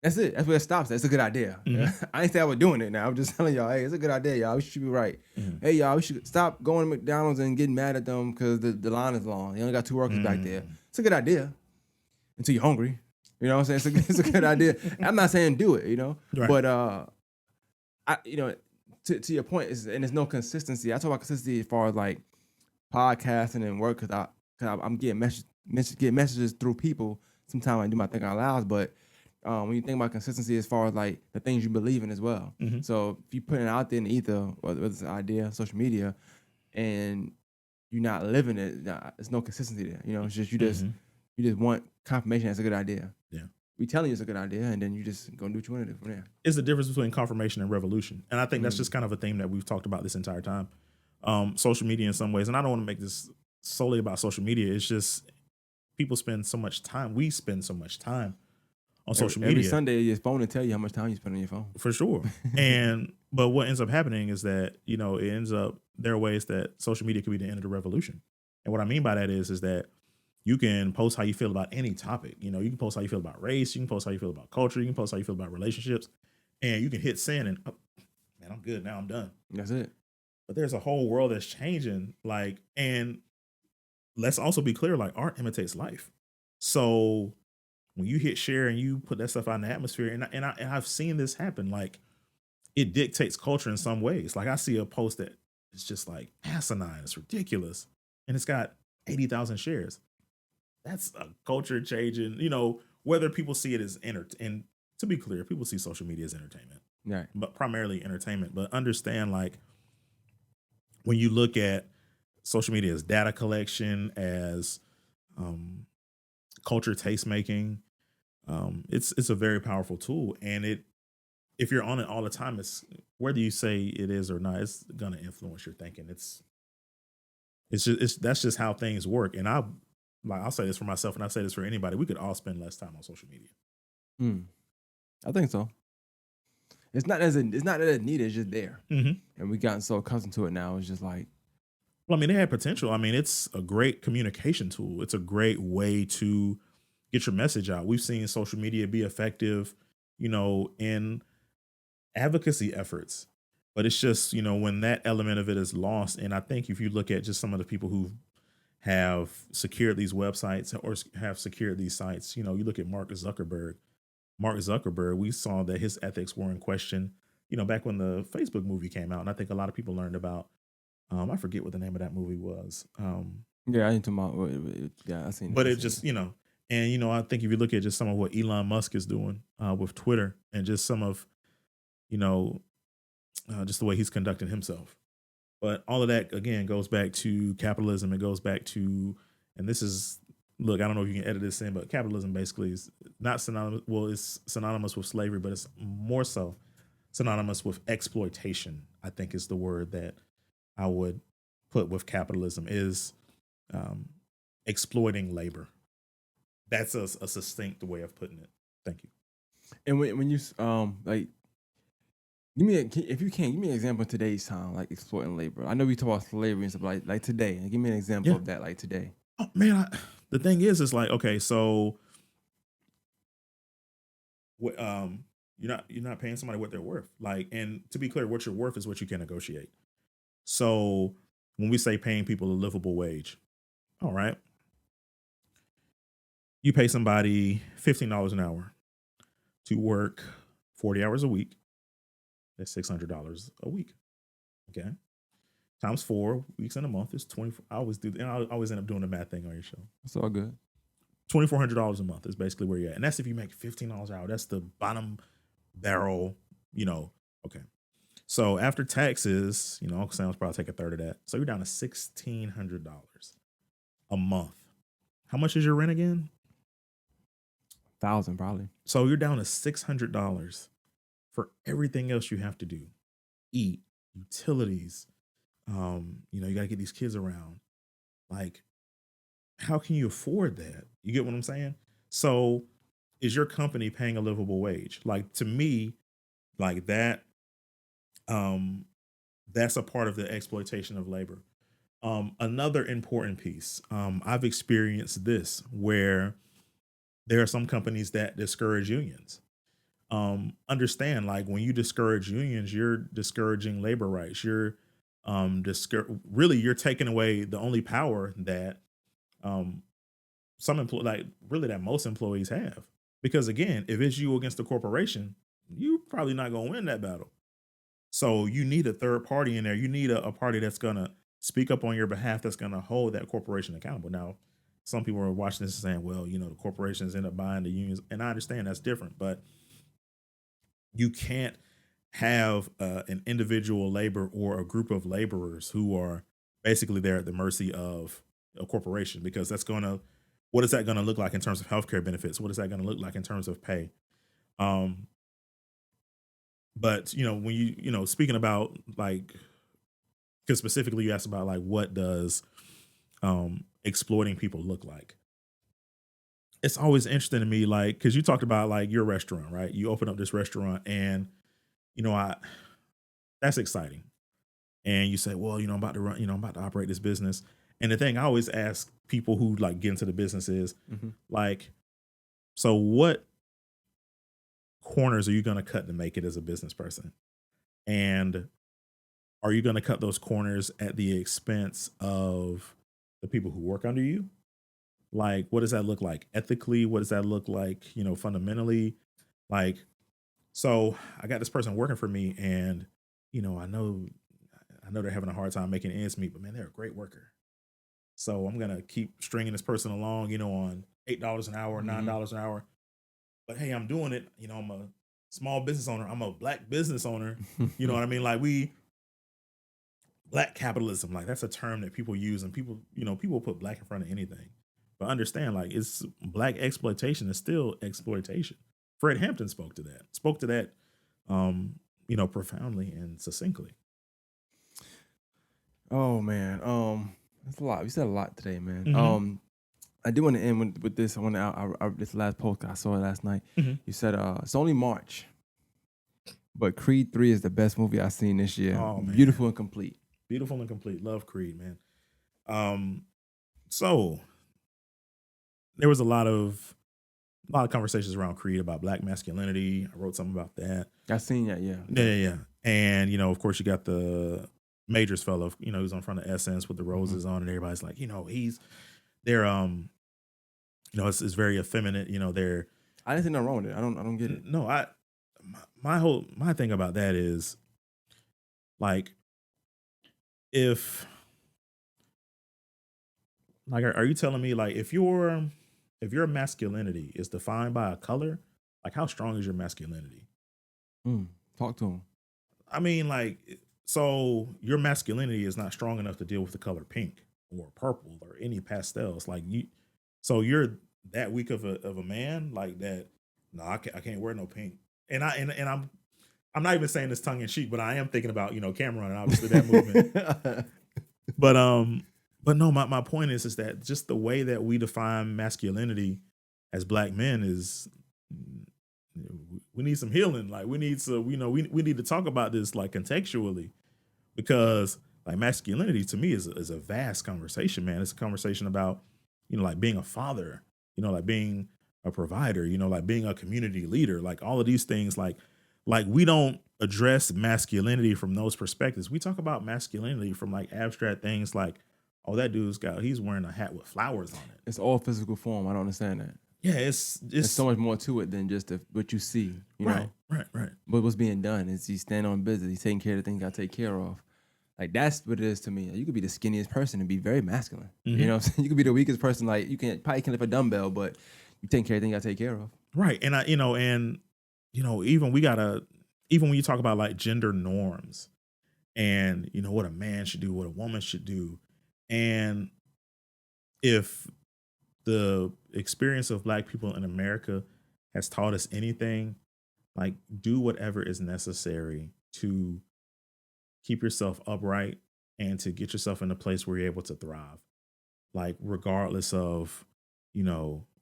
That's it. That's where it stops. That's a good idea. Mhm. I ain't say I was doing it now. I'm just telling y'all, hey, it's a good idea, y'all. We should be right. Mhm. Hey, y'all, we should stop going to McDonald's and getting mad at them because the line is long. They only got 2 workers back there. Mm. It's a good idea until you're hungry. You know what I'm saying? It's a good idea. I'm not saying do it, Right. but I, to your point, and there's no consistency. I talk about consistency as far as like podcasting and work because I'm getting getting messages through people. Sometimes I do my thing out loud, but when you think about consistency as far as like the things you believe in as well. Mhm. So if you put it out there in the ether, whether it's an idea, social media, and you're not living it, there's no consistency there. It's just Mhm. you just want confirmation that's a good idea. Yeah. We telling you it's a good idea, and then you just gonna do what you want to do from there. Is the difference between confirmation and revolution. And I think that's Mm. just kind of a theme that we've talked about this entire time. Social media in some ways, and I don't want to make this solely about social media. It's just people spend so much time. We spend so much time on social Every media Sunday, your phone will tell you how much time you spend on your phone. for sure. But what ends up happening is that it ends up there are ways that social media could be the end of the revolution. And what I mean by that is that you can post how you feel about any topic. You can post how you feel about race. You can post how you feel about culture. You can post how you feel about relationships, and you can hit send and man, I'm good now. I'm done. That's it. But there's a whole world that's changing. And let's also be clear, like art imitates life. So when you hit share and you put that stuff out in the atmosphere, and I've seen this happen, like it dictates culture in some ways. Like I see a post that is just like asinine, it's ridiculous, and it's got 80,000 shares. That's a culture changing, whether people see it as and to be clear, people see social media as entertainment, Right. but primarily entertainment. But understand, like, when you look at social media as data collection, as um, culture taste making, it's a very powerful tool. And if you're on it all the time, it's whether you say it is or not, it's gonna influence your thinking. That's just how things work. And I'll say this for myself, and I say this for anybody. We could all spend less time on social media. Hmm. I think so. It's not that it's needed. It's just there, Mm-hmm. and we gotten so accustomed to it now. It's just like Well, I mean, they had potential. I mean, it's a great communication tool. It's a great way to get your message out. We've seen social media be effective, in advocacy efforts. But it's just, when that element of it is lost. And I think if you look at just some of the people who have secured these websites or have secured these sites, you look at Mark Zuckerberg. We saw that his ethics were in question. back when the Facebook movie came out, and I think a lot of people learned about. I forget what the name of that movie was. Yeah, I ain't talking about. Yeah, I seen it. But I it seen just, it. and I think if you look at just some of what Elon Musk is doing with Twitter and just some of, you know, just the way he's conducting himself. But all of that again goes back to capitalism. It goes back to, and this is, look, I don't know if you can edit this in, but capitalism basically is not synonymous. Well, it's synonymous with slavery, but it's more so synonymous with exploitation. I think is the word that I would put with capitalism is um, exploiting labor. That's a succinct way of putting it. Thank you. And when you like, give me if you can give me an example of today's time, like exploiting labor. I know we talk about slavery and stuff, like today. Give me an example Yeah. of that, like today. Oh man, the thing is like, okay, so you're not paying somebody what they're worth. Like, and to be clear, what you're worth is what you can negotiate. So when we say paying people a livable wage, all right, you pay somebody $15 an hour to work 40 hours a week. That's $600 a week. Okay. Times 4 weeks in a month is 24. I always do, and I always end up doing the math thing on your show. It's all good. $2,400 a month is basically where you're at. And that's if you make $15 an hour. That's the bottom barrel, Okay. So after taxes, Uncle Sam's probably take a third of that. So you're down to $1,600 a month. How much is your rent again? 1,000 probably. So you're down to $600 for everything else you have to do. Eat, utilities. You got to get these kids around. Like, how can you afford that? You get what I'm saying? So is your company paying a livable wage? Like, to me, like that, that's a part of the exploitation of labor. Another important piece, I've experienced this where there are some companies that discourage unions. Understand, like when you discourage unions, you're discouraging labor rights. You're really you're taking away the only power that that most employees have. Because again, if it's you against the corporation, you're probably not going to win that battle. So you need a third party in there. You need a party that's going to speak up on your behalf, that's going to hold that corporation accountable. Now, some people are watching this and saying, well, the corporations end up buying the unions. And I understand that's different, but you can't have an individual labor or a group of laborers who are basically there at the mercy of a corporation, because what is that going to look like in terms of healthcare benefits? What is that going to look like in terms of pay? But when speaking about like, because specifically you asked about like what does exploiting people look like? It's always interesting to me, like, because you talked about like your restaurant, right? You open up this restaurant, and I that's exciting. And you say, well, I'm about to run, I'm about to operate this business. And the thing I always ask people who like get into the business is like, so what corners are you going to cut to make it as a business person? And are you going to cut those corners at the expense of the people who work under you? Like, what does that look like ethically? What does that look like, fundamentally? Like, so I got this person working for me, and, I know they're having a hard time making ends meet, but man, they're a great worker. So I'm going to keep stringing this person along, on $8 an hour, $9 an hour. But hey, I'm doing it. I'm a small business owner. I'm a Black business owner. You know what I mean? Like Black capitalism, like that's a term that people use, and people put Black in front of anything. But understand, like, it's Black exploitation is still exploitation. Fred Hampton spoke to that, profoundly and succinctly. Oh man, that's a lot. We said a lot today, man. Mhm. I do want to end with this. I want to this last post I saw it last night. Mhm. You said it's only March, but Creed 3 is the best movie I've seen this year. Oh, man. Beautiful and complete. Beautiful and complete. Love Creed, man. So there was a lot of conversations around Creed about Black masculinity. I wrote something about that. I've seen that, yeah. Yeah. And of course, you got the Majors fellow, who's on front of Essence with the roses on, and everybody's like, they're it's very effeminate. They're I didn't see nothing wrong with it. I don't get it. No, my thing about that is like if like are you telling me like if your masculinity is defined by a color, like how strong is your masculinity? Mm, talk to him. I mean, like, so your masculinity is not strong enough to deal with the color pink or purple or any pastels. Like you, so you're that weak of a man like that. No, I can't wear no pink. And I'm not even saying this tongue in cheek, but I am thinking about Cameron and obviously that movement. But but no, my point is that just the way that we define masculinity as black men is we need some healing. Like we need some, we need to talk about this like contextually because like masculinity to me is a vast conversation, man. It's a conversation about, like being a father, like being a provider, like being a community leader, like all of these things, like we don't address masculinity from those perspectives. We talk about masculinity from like abstract things like, oh, that he's wearing a hat with flowers on it. It's all physical form. I don't understand that. Yeah, There's so much more to it than just what you see, right, know? right. But what's being done is he's standing on business. He's taking care of the things you got to take care of. Like that's what it is to me. You could be the skinniest person and be very masculine. Mhm. You know what I'm saying? You could be the weakest person. Like you probably can lift a dumbbell, but you taking care of things you got to take care of. Right. And even even when you talk about like gender norms and what a man should do, what a woman should do. And if the experience of black people in America has taught us anything, like do whatever is necessary to keep yourself upright and to get yourself in a place where you're able to thrive. Like regardless of,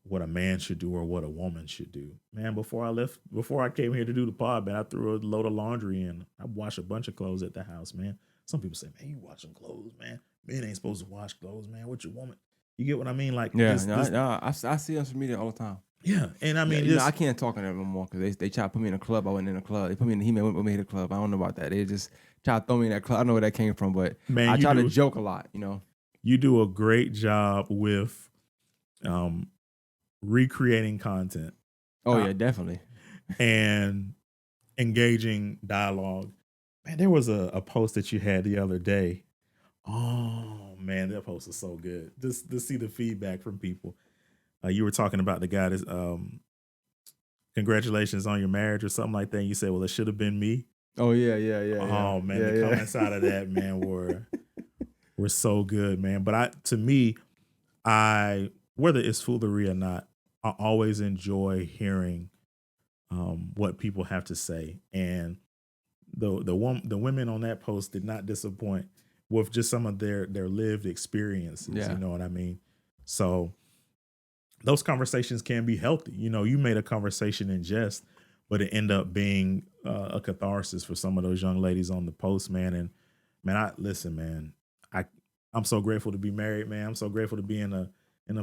what a man should do or what a woman should do. Man, before I came here to do the pod, man, I threw a load of laundry in. I washed a bunch of clothes at the house, man. Some people say, man, you washing clothes, man. Men ain't supposed to wash clothes, man. What your woman? You get what I mean? Like, yeah, I see on social media all the time. Yeah, and I mean, I can't talk on that no more because they tried to put me in a club. I wasn't in a club. They put me in. He made me hit a club. I don't know about that. They just tried to throw me in that club. I don't know where that came from, but man, I try to joke a lot. You do a great job with recreating content. Oh yeah, definitely. And engaging dialogue. Man, there was a post that you had the other day. Oh man, that post is so good. Just to see the feedback from people. You were talking about the guy that's congratulations on your marriage or something like that. And you said, well, it should have been me. Oh yeah. Oh man, the comments out of that, man, were so good, man. But to me, whether it's foolery or not, I always enjoy hearing what people have to say. And the women on that post did not disappoint with just some of their lived experiences. Yeah. You know what I mean? So those conversations can be healthy. You made a conversation in jest, but it ended up being a catharsis for some of those young ladies on the post, man. And man, I'm so grateful to be married, man. I'm so grateful to be in a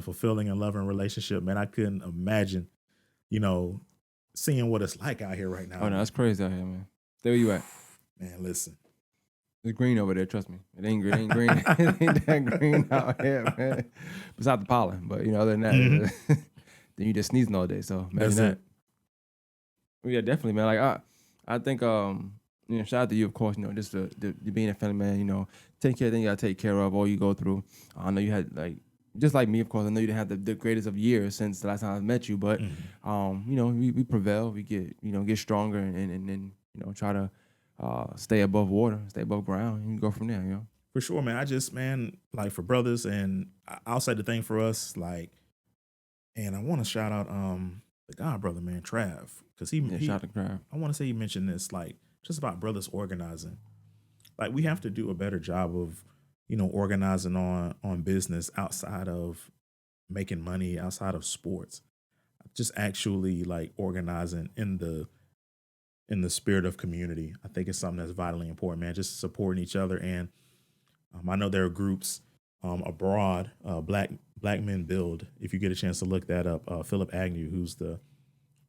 fulfilling and loving relationship, man. I couldn't imagine, seeing what it's like out here right now. Oh no, that's crazy out here, man. There you at? Man, listen. It's green over there, trust me. It ain't green. It ain't that green out here, man. Besides the pollen, but other than that, then you just sneezing all day. So imagine that. Well, yeah, definitely, man. Like I think shout out to you, of course. Just the being a family man. Take care of things you gotta take care of. All you go through. I know you had just like me, of course. I know you didn't have the greatest of years since the last time I met you, but we prevail. We get stronger and then try to stay above water, stay above ground, and go from there. For sure, man. Like for brothers, and I'll say the thing for us, and I want to shout out the God brother, man, Trav, because he shout out to Trav. I want to say he mentioned this, just about brothers organizing. Like we have to do a better job of organizing on business outside of making money, outside of sports, just actually organizing in the spirit of community. I think it's something that's vitally important, man. Just supporting each other. And I know there are groups abroad, Black Men Build. If you get a chance to look that up, Philip Agnew, who's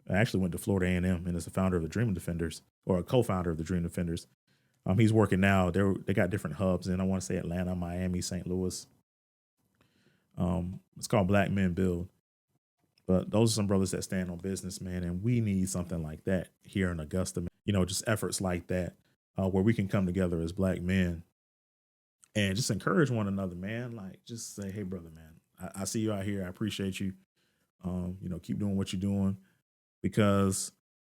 actually went to Florida A&M and is the founder of the Dream Defenders, or a co-founder of the Dream Defenders. He's working now. They got different hubs in, I want to say, Atlanta, Miami, St. Louis. It's called Black Men Build. But those are some brothers that stand on business, man, and we need something like that here in Augusta. You know, just efforts like that where we can come together as black men and just encourage one another, man. Like, just say, hey, brother, man, I see you out here. I appreciate you. You know, keep doing what you're doing because,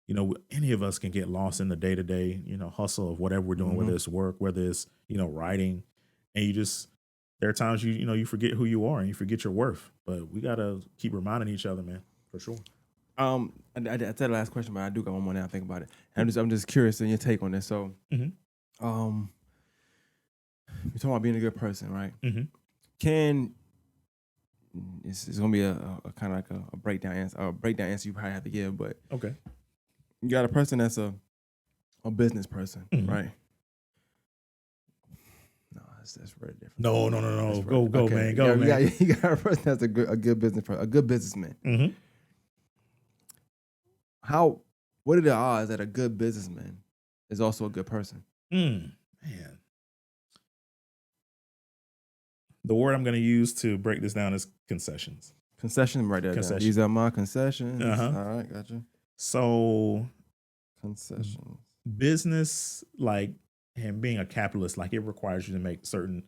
you know, any of us can get lost in the day to day, you know, hustle of whatever we're doing, whether it's work, whether it's, you know, writing, and you just, there are times you know, you forget who you are and you forget your worth, but we got to keep reminding each other, man, for sure. I said the last question, but I do got one more now. I think about it. I'm just curious in your take on this. So, you're talking about being a good person, right? Can it's gonna be a kind of like a breakdown answer you probably have to give, but Okay. you got a person that's a business person, right? No, that's very different. No. Go, Okay. man. Go, man. You got a person that's a good businessman. What are the odds that a good businessman is also a good person? Man. The word I'm going to use to break this down is concessions. Concession, right there. Concession. These are my concessions. Uh-huh. All right, gotcha. So concessions. Business, like, and being a capitalist, like, it requires you to make certain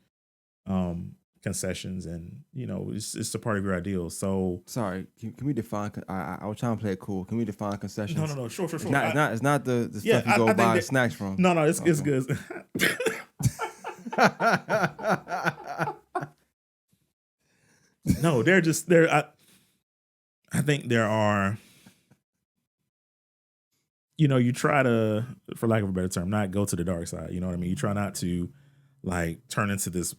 concessions, and you know, it's a part of your ideals. So sorry, can we define? I was trying to play it cool. Can we define concessions? No. Sure. It's not the stuff you go buy snacks from. No, it's good. No, they're just there. I think there are. You know, you try to, for lack of a better term, not go to the dark side. You know what I mean? You try not to, like, turn into this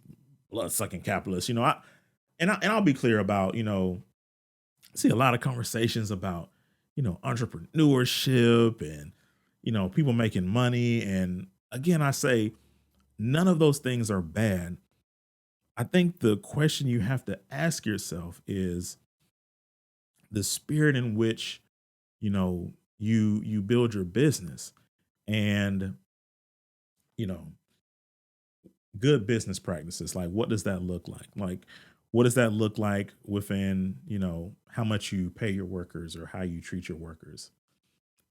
blood-sucking capitalist. You know, I'll be clear about, you know, I see a lot of conversations about, you know, entrepreneurship and, you know, people making money. And again, I say none of those things are bad. I think the question you have to ask yourself is the spirit in which, you know, you build your business, and, you know, good business practices. Like, what does that look like? Like, what does that look like within, you know, how much you pay your workers or how you treat your workers?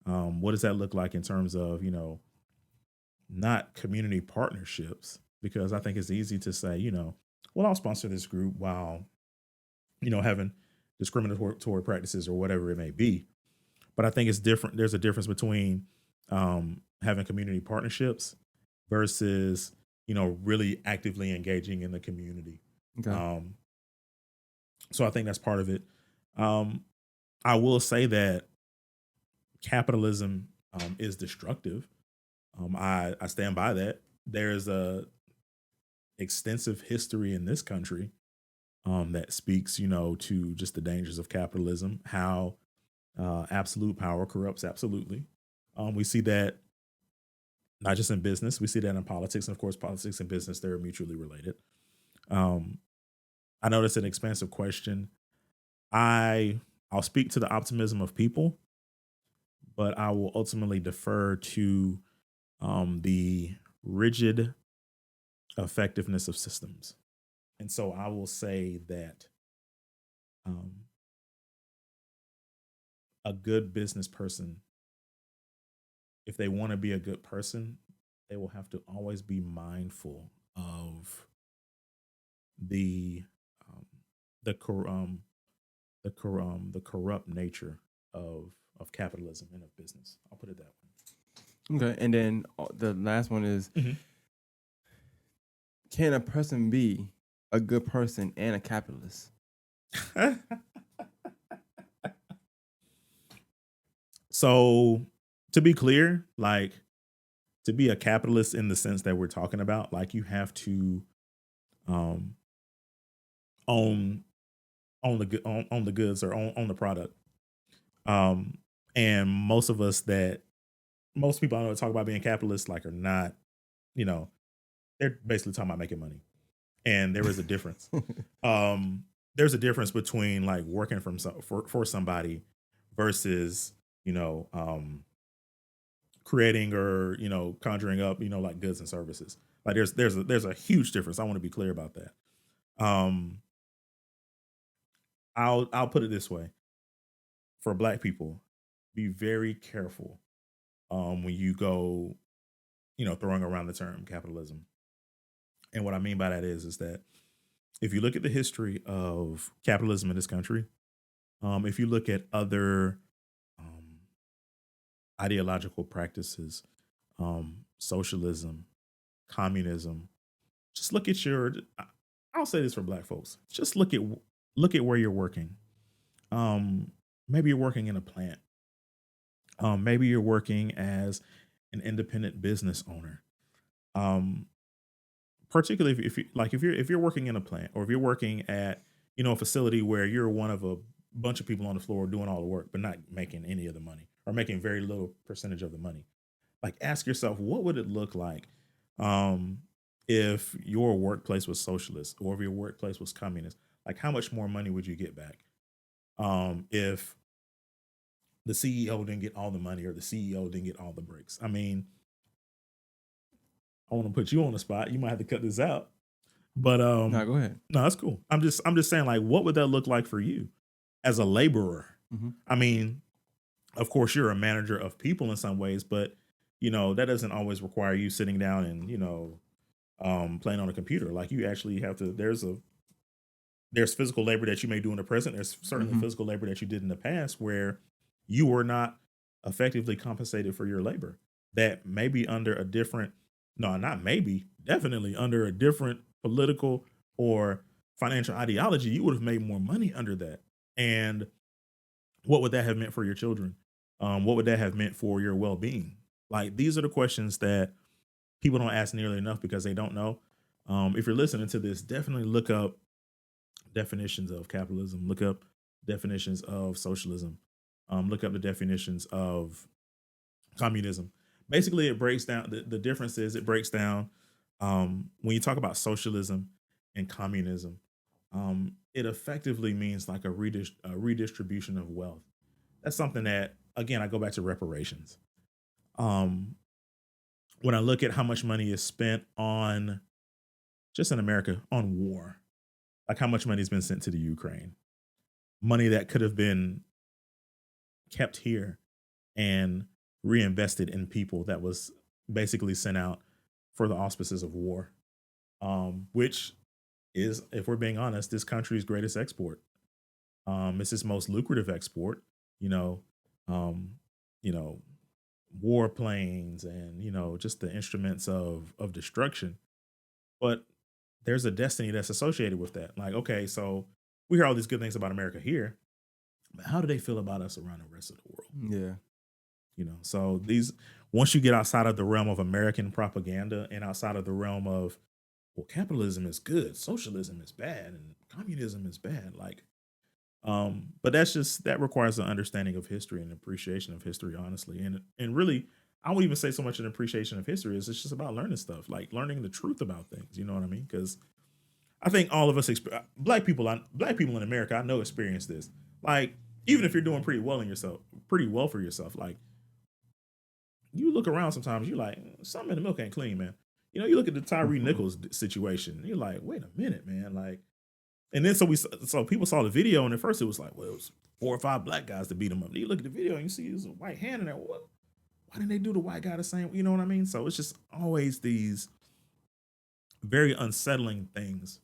What does that look like in terms of, you know, not community partnerships? Because I think it's easy to say, you know, well, I'll sponsor this group while, you know, having discriminatory practices or whatever it may be. But I think it's different. There's a difference between having community partnerships versus, you know, really actively engaging in the community. Okay. So I think that's part of it. I will say that capitalism is destructive. I stand by that. There's a extensive history in this country that speaks, you know, to just the dangers of capitalism, how absolute power corrupts absolutely. We see that not just in business, we see that in politics. And of course, politics and business, they're mutually related. I know that's an expansive question. I'll speak to the optimism of people, but I will ultimately defer to the rigid effectiveness of systems. And so I will say that a good business person, if they want to be a good person, they will have to always be mindful of the the corrupt nature of capitalism and of business. I'll put it that way. Okay, and then the last one is: can a person be a good person and a capitalist? So, to be clear, like, to be a capitalist in the sense that we're talking about, like, you have to own the goods or own the product. And most people I know that talk about being capitalists, like, are not, you know, they're basically talking about making money. And there is a difference. There's a difference between, like, working for somebody versus, you know, creating or, you know, conjuring up, you know, like, goods and services. Like, there's a huge difference. I want to be clear about that. I'll put it this way. for Black people, be very careful when you go, throwing around the term capitalism. And what I mean by that is that if you look at the history of capitalism in this country, if you look at other um, ideological practices, socialism, communism, just look at your. I'll say this for Black folks: just look at where you're working. Um, Maybe you're working in a plant. Maybe you're working as an independent business owner. Um, Particularly if you're working in a plant, or if you're working at a facility where you're one of a bunch of people on the floor doing all the work but not making any of the money, or making very little percentage of the money. Like, ask yourself, what would it look like um if your workplace was socialist, or if your workplace was communist? Like, how much more money would you get back if the CEO didn't get all the money, or the CEO didn't get all the breaks? I mean, I want to put you on the spot. You might have to cut this out. But No, go ahead. no, that's cool. I'm just saying, like, what would that look like for you as a laborer? Hmm. I mean, of course you're a manager of people in some ways, but that doesn't always require you sitting down and playing on a computer. Like, you actually have to. There's physical labor that you may do in the present. There's certainly Hmm. physical labor that you did in the past where you were not effectively compensated for your labor. That maybe under a different, no, not maybe, definitely under a different political or financial ideology, you would have made more money under that. And what would that have meant for your children? What would that have meant for your well being? Like, these are the questions that people don't ask nearly enough because they don't know. If you're listening to this, definitely look up definitions of capitalism, look up definitions of socialism, look up the definitions of communism. Basically, it breaks down the difference is it breaks down when you talk about socialism and communism, it effectively means like a redistribution of wealth. That's something that, again, I go back to reparations. Um, when I look at how much money is spent on, just in America, on war, like how much money has been sent to the Ukraine, money that could have been kept here and reinvested in people, that was basically sent out for the auspices of war, which is, if we're being honest, this country's greatest export. It's its most lucrative export. You know, um, you know, warplanes, and just the instruments of destruction. But there's a destiny that's associated with that. Like, okay, so we hear all these good things about America here, but how do they feel about us around the rest of the world? Yeah. So these, once you get outside of the realm of American propaganda, and outside of the realm of, well, capitalism is good, socialism is bad, and communism is bad, like, but that requires an understanding of history and appreciation of history, honestly. And really, I won't even say so much an appreciation of history, is it's just about learning stuff, like learning the truth about things. You know what I mean? Because I think all of us, black people in America, I know, experience this. Like, even if you're doing pretty well for yourself, like, you look around sometimes, you're like, something in the milk ain't clean, man. You look at the Tyree Nichols situation, and you're like, wait a minute, man. Like, and then so people saw the video, and at first it was like, well, it was 4 or 5 black guys to beat him up. Then you look at the video and you see there's a white hand in there. What? Why didn't they do the white guy the same? You know what I mean? So it's just always these very unsettling things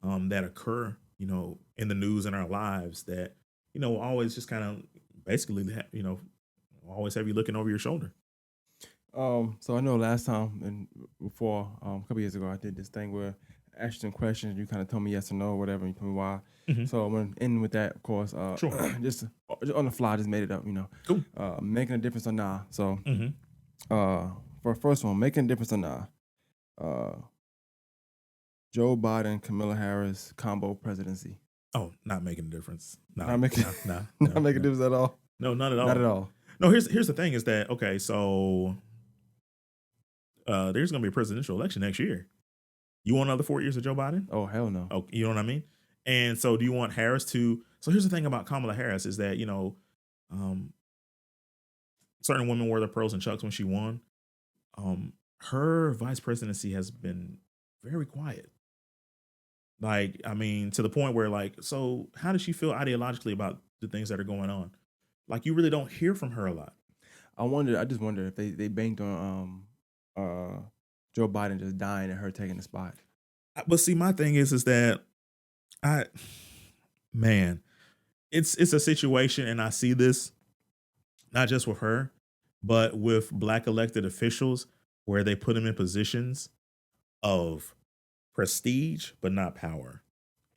that occur, in the news in our lives, that will always just kind of basically, always have you looking over your shoulder. So I know last time and before, a couple years ago, I did this thing where I asked you some questions. You kind of told me yes or no or whatever. And you told me why. Mhm. So I'm gonna end with that, of course. Sure. Just on the fly, just made it up. Cool. Making a difference or nah. So Hmm. for the first one, making a difference or nah. Uh, Joe Biden, Kamala Harris combo presidency. Oh, not making a difference. Not No, making no, no, not no, making a no, difference at all. no, not at Not at all. all. No, here's the thing: is that, okay? So there's going to be a presidential election next year. You want another 4 years of Joe Biden? Oh hell no. Oh, you know what I mean? And so, do you want Harris to? So here's the thing about Kamala Harris, is that um, certain women wore their pearls and chucks when she won. Her vice presidency has been very quiet. Like, I mean, to the point where, like, so how does she feel ideologically about the things that are going on? Like you really don't hear from her a lot. I just wonder if they banked on Joe Biden just dying and her taking the spot. But see, my thing is that I, man, it's a situation, and I see this not just with her, but with black elected officials where they put them in positions of prestige but not power.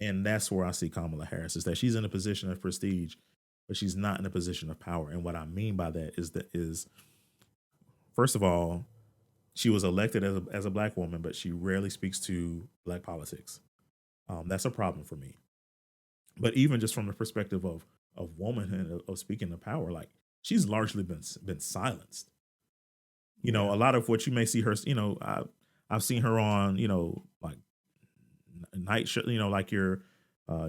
And that's where I see Kamala Harris, is that she's in a position of prestige, but she's not in a position of power. And what I mean by that is first of all, she was elected as a black woman, but she rarely speaks to black politics. That's a problem for me. But even just from the perspective of woman and of speaking of power, like she's largely been silenced. You know, Yeah. a lot of what you may see her, I've seen her on, like night show, like your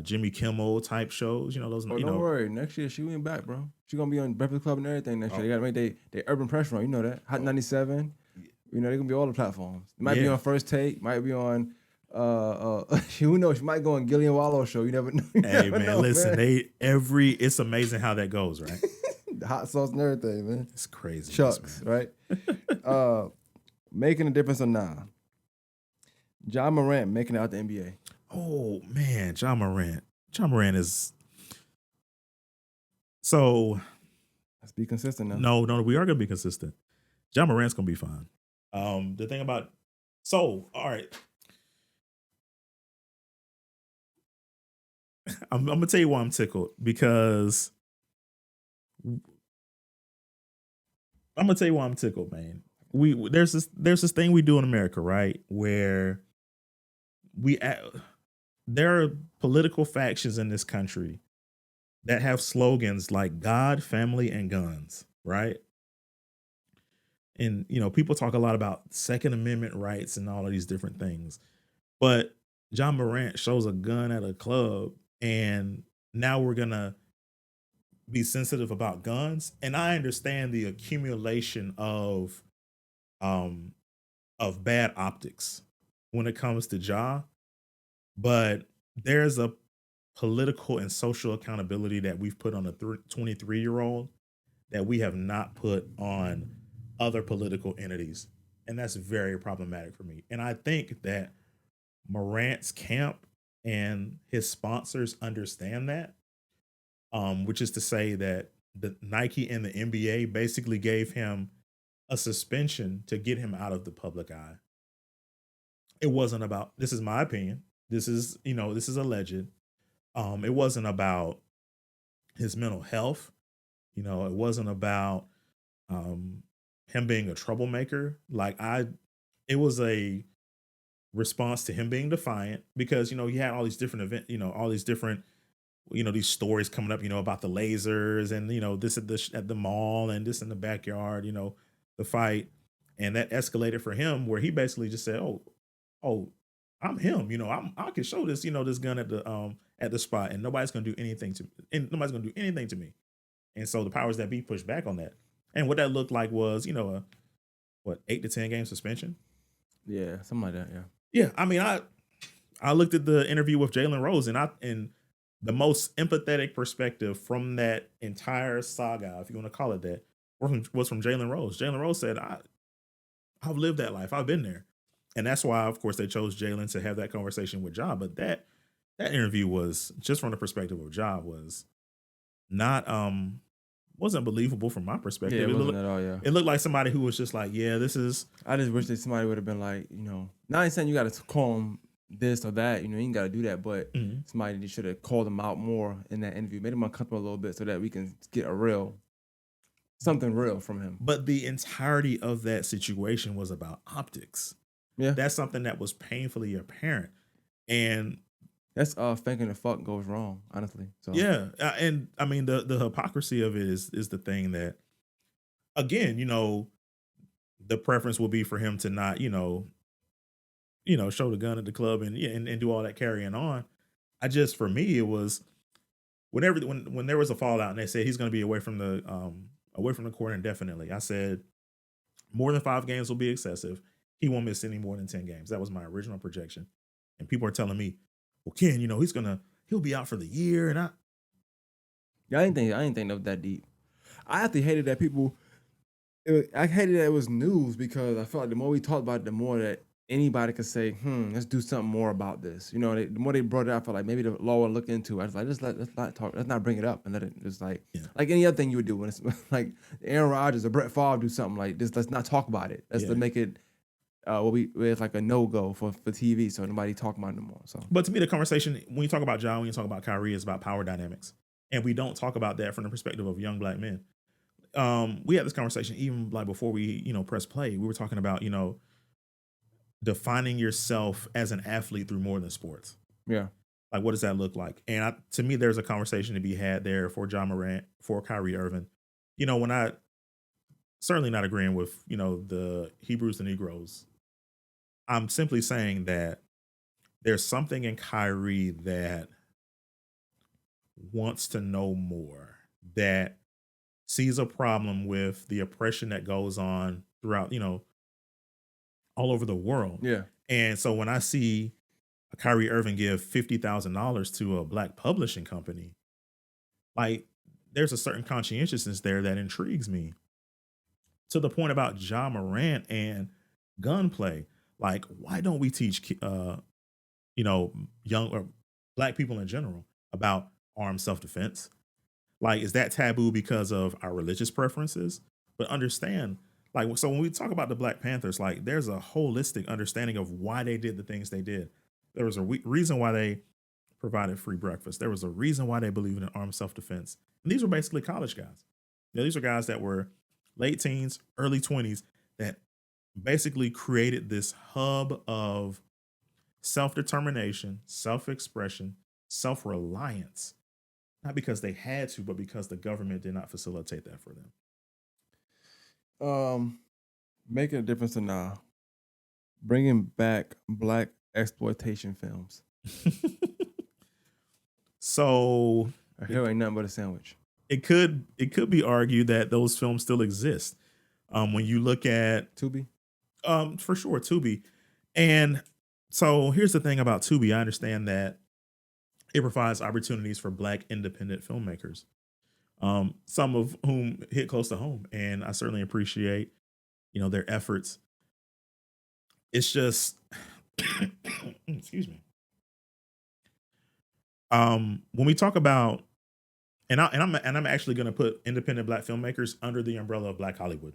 Jimmy Kimmel type shows, those, Oh, don't worry. Next year she went back, bro. She gonna be on Breakfast Club and everything next year. Oh. They gotta make they urban press run. You know that. Hot 97. You know, they're gonna be all the platforms. It might be Yeah. on First Take, might be on who knows? She might go on Gillian Wallow show. You never know. You Hey never man, know, listen, man. it's amazing how that goes, right? The hot sauce and everything, man. It's crazy. Chucks, right? Making a difference or nah. John Morant making it out the NBA. Oh man, John Morant. John Morant is so Let's be consistent now. no, we are gonna be consistent. John Morant's gonna be fine. The thing about all right. I'm gonna tell you why I'm tickled, because I'm gonna tell you why I'm tickled, man. There's this thing we do in America, right? Where there are political factions in this country that have slogans like God, family, and guns, right? And people talk a lot about Second Amendment rights and all of these different things. But John Morant shows a gun at a club, and now we're gonna be sensitive about guns. And I understand the accumulation um of bad optics when it comes to Ja, but there's a political and social accountability that we've put on a 23-year-old that we have not put on other political entities. And that's very problematic for me. And I think that Morant's camp and his sponsors understand that, which is to say that the Nike and the NBA basically gave him a suspension to get him out of the public eye. It wasn't about, this is my opinion. This is alleged. It wasn't about his mental health. It wasn't about him being a troublemaker. It was a response to him being defiant, because he had all these different events, all these different, these stories coming up, about the lasers and this at the mall and this in the backyard, the fight, and that escalated for him, where he basically just said, oh, I'm him, I can show this, this gun at the spot, and nobody's gonna do anything to me. And so the powers that be pushed back on that. And what that looked like was, a 8 to 10 game suspension. Yeah, something like that. Yeah. Yeah, I mean, I looked at the interview with Jalen Rose, and the most empathetic perspective from that entire saga, if you want to call it that, was from Jalen Rose. Jalen Rose said, I've lived that life. I've been there. And that's why, of course, they chose Jalen to have that conversation with Ja. But that interview was, just from the perspective of Ja, was not wasn't believable from my perspective. Yeah, it wasn't at all. Yeah. It looked like somebody who was just like, yeah, this is. I just wish that somebody would have been like, not saying you got to call him this or that, you ain't got to do that, but somebody should have called him out more in that interview, made him uncomfortable a little bit, so that we can get something real from him. But the entirety of that situation was about optics. Yeah, that's something that was painfully apparent, and that's thinking the fuck goes wrong, honestly. So yeah, and I mean the hypocrisy of it is the thing that, again, the preference will be for him to not, show the gun at the club and and do all that carrying on. For me, it was when there was a fallout and they said he's going to be away from the court indefinitely. I said more than 5 games will be excessive. He won't miss any more than 10 games. That was my original projection. And people are telling me, well, Ken, he'll be out for the year. And I didn't think that was that deep. I actually hated that people. I hated that it was news because I felt like the more we talked about it, the more that anybody could say, let's do something more about this. The more they brought it up, I felt like maybe the law would look into it. I was like, let's not talk, let's not bring it up and let it just Yeah. like any other thing you would do when it's like Aaron Rodgers or Brett Favre do something like this. Let's not talk about it. Let's Yeah. make it where it's like a no go for TV, so nobody talk about it no more. So, But to me, the conversation when you talk about John, when you talk about Kyrie, is about power dynamics, and we don't talk about that from the perspective of young black men. We had this conversation even like before we, press play. We were talking about, defining yourself as an athlete through more than sports. yeah, Like, what does that look like? And to me, there's a conversation to be had there for John Morant, for Kyrie Irving. When I certainly not agreeing with, the Hebrews and Negroes, I'm simply saying that there's something in Kyrie that wants to know more, that sees a problem with the oppression that goes on throughout, all over the world. yeah, And so when I see Kyrie Irving give $50,000 to a black publishing company, like there's a certain conscientiousness there that intrigues me. To the point about John Morant and gunplay, like why don't we teach young or black people in general about armed self-defense? Like, is that taboo because of our religious preferences? But understand, like, so when we talk about the Black Panthers, like, there's a holistic understanding of why they did the things they did. There was a reason why they provided free breakfast. There was a reason why they believed in armed self-defense. And these were basically college guys. These are guys that were late teens, early 20s that basically created this hub of self-determination, self-expression, self-reliance, not because they had to, but because the government did not facilitate that for making a difference in bringing back black exploitation films. them. So Hell ain't nothing but a sandwich. it could be argued that those films still exist. When you look at Tubi. for sure Tubi, and so here's the thing about Tubi. I understand that it provides opportunities for black independent filmmakers, some of whom hit close to home, and I certainly appreciate their efforts. It's just excuse me. When we talk about I'm actually going to put independent black filmmakers under the umbrella of Black Hollywood.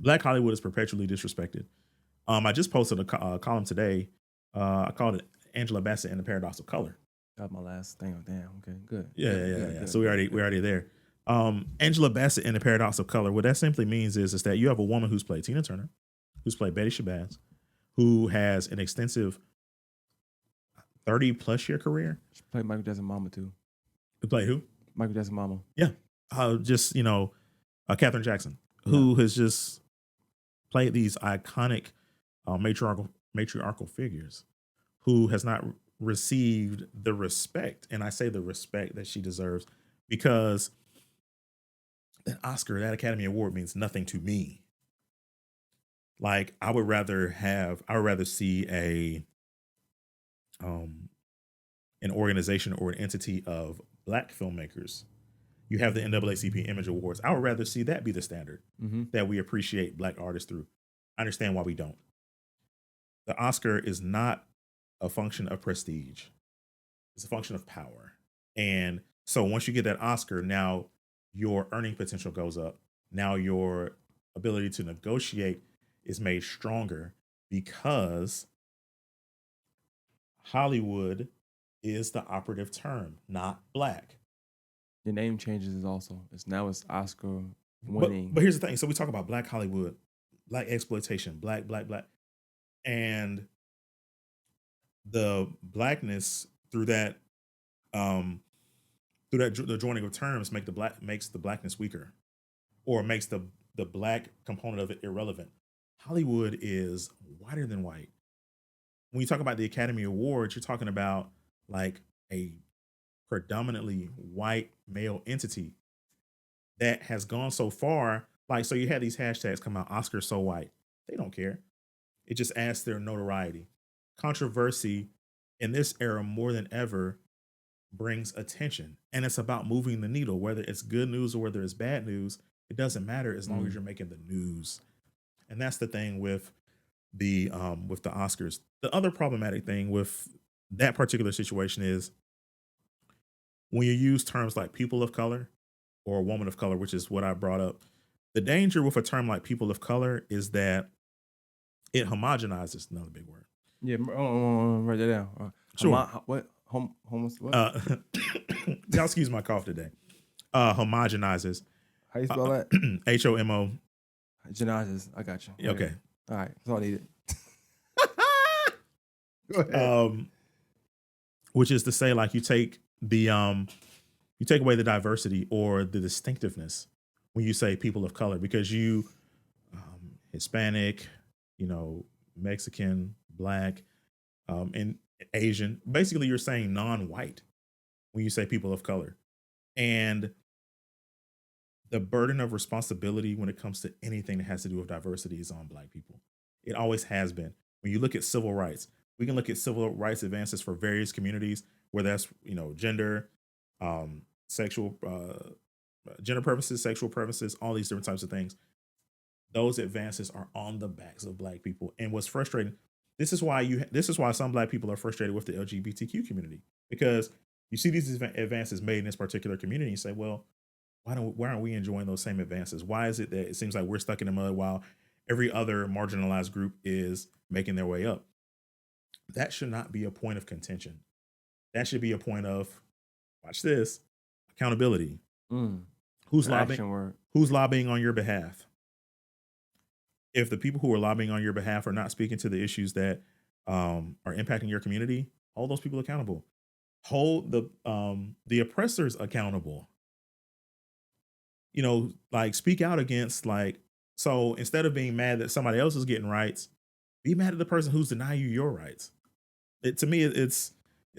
Black Hollywood is perpetually disrespected. I just posted a column today. I called it Angela Bassett and the Paradox of Color. Got my last thing. Damn. Okay. Good. Yeah. Good, So we're already there. Angela Bassett and the Paradox of Color. What that simply means is that you have a woman who's played Tina Turner, who's played Betty Shabazz, who has an extensive 30+ year career. She played Michael Jackson's mama too. Who played who? Michael Jackson's mama. Yeah. Just Katherine Jackson, who has just played these iconic matriarchal figures, who has not received the respect, and I say the respect that she deserves, because that Oscar, that Academy Award means nothing to me. Like I would rather see an organization or an entity of black filmmakers. You have the NAACP Image Awards. I would rather see that be the standard that we appreciate black artists through. I understand why we don't. The Oscar is not a function of prestige. It's a function of power. And so once you get that Oscar, now your earning potential goes up. Now your ability to negotiate is made stronger because Hollywood is the operative term, not black. The name changes is also. It's Oscar winning. But here's the thing. So we talk about black Hollywood, black exploitation, black, and the blackness through that the joining of terms makes the blackness weaker, or makes the black component of it irrelevant. Hollywood is whiter than white. When you talk about the Academy Awards, you're talking about like a predominantly white male entity that has gone so far. Like, so you had these hashtags come out, Oscar so white. They don't care. It just adds their notoriety. Controversy in this era more than ever brings attention, and it's about moving the needle, whether it's good news or whether it's bad news. It doesn't matter as long as Mm. you're making the news. And that's the thing with the Oscars. The other problematic thing with that particular situation is when you use terms like people of color or woman of color, which is what I brought up. The danger with a term like people of color is that it homogenizes, another big word. Yeah, write that down. Sure. What? Homos? What? Uh, y'all excuse my cough today. Homogenizes. How you spell that? HOMO. Janazes. I got you. Okay. All right. That's all I needed. Go ahead. Which is to say, like, you take away the diversity or the distinctiveness when you say people of color, because you Hispanic, Mexican, Black, and Asian. Basically, you're saying non-white when you say people of color. And the burden of responsibility when it comes to anything that has to do with diversity is on Black people. It always has been. When you look at civil rights, we can look at civil rights advances for various communities, where that's gender, sexual, gender preferences, sexual preferences, all these different types of things. Those advances are on the backs of Black people. And what's frustrating, this is why some Black people are frustrated with the LGBTQ community, because you see these advances made in this particular community, and you say, well, why aren't we enjoying those same advances? Why is it that it seems like we're stuck in the mud while every other marginalized group is making their way up? That should not be a point of contention. That should be a point of, watch this, accountability. Who's lobbying? Action word. Who's lobbying on your behalf? If the people who are lobbying on your behalf are not speaking to the issues that are impacting your community, hold those people accountable. Hold the oppressors accountable. Like, speak out against, like, so instead of being mad that somebody else is getting rights, be mad at the person who's denying you your rights. To me, it's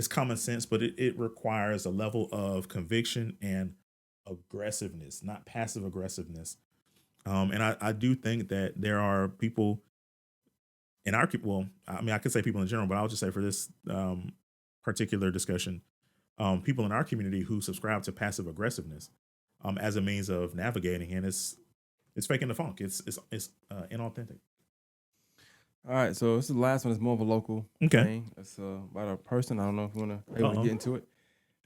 common sense, but it requires a level of conviction and aggressiveness, not passive aggressiveness. And I do think that there are people in our people. Well, I mean, I could say people in general, but I'll just say for this particular discussion, people in our community who subscribe to passive aggressiveness as a means of navigating, and it's faking the funk. It's inauthentic. All right, so this is the last one. It's more of a local Okay. thing. It's about a person. I don't know if you want to get into it.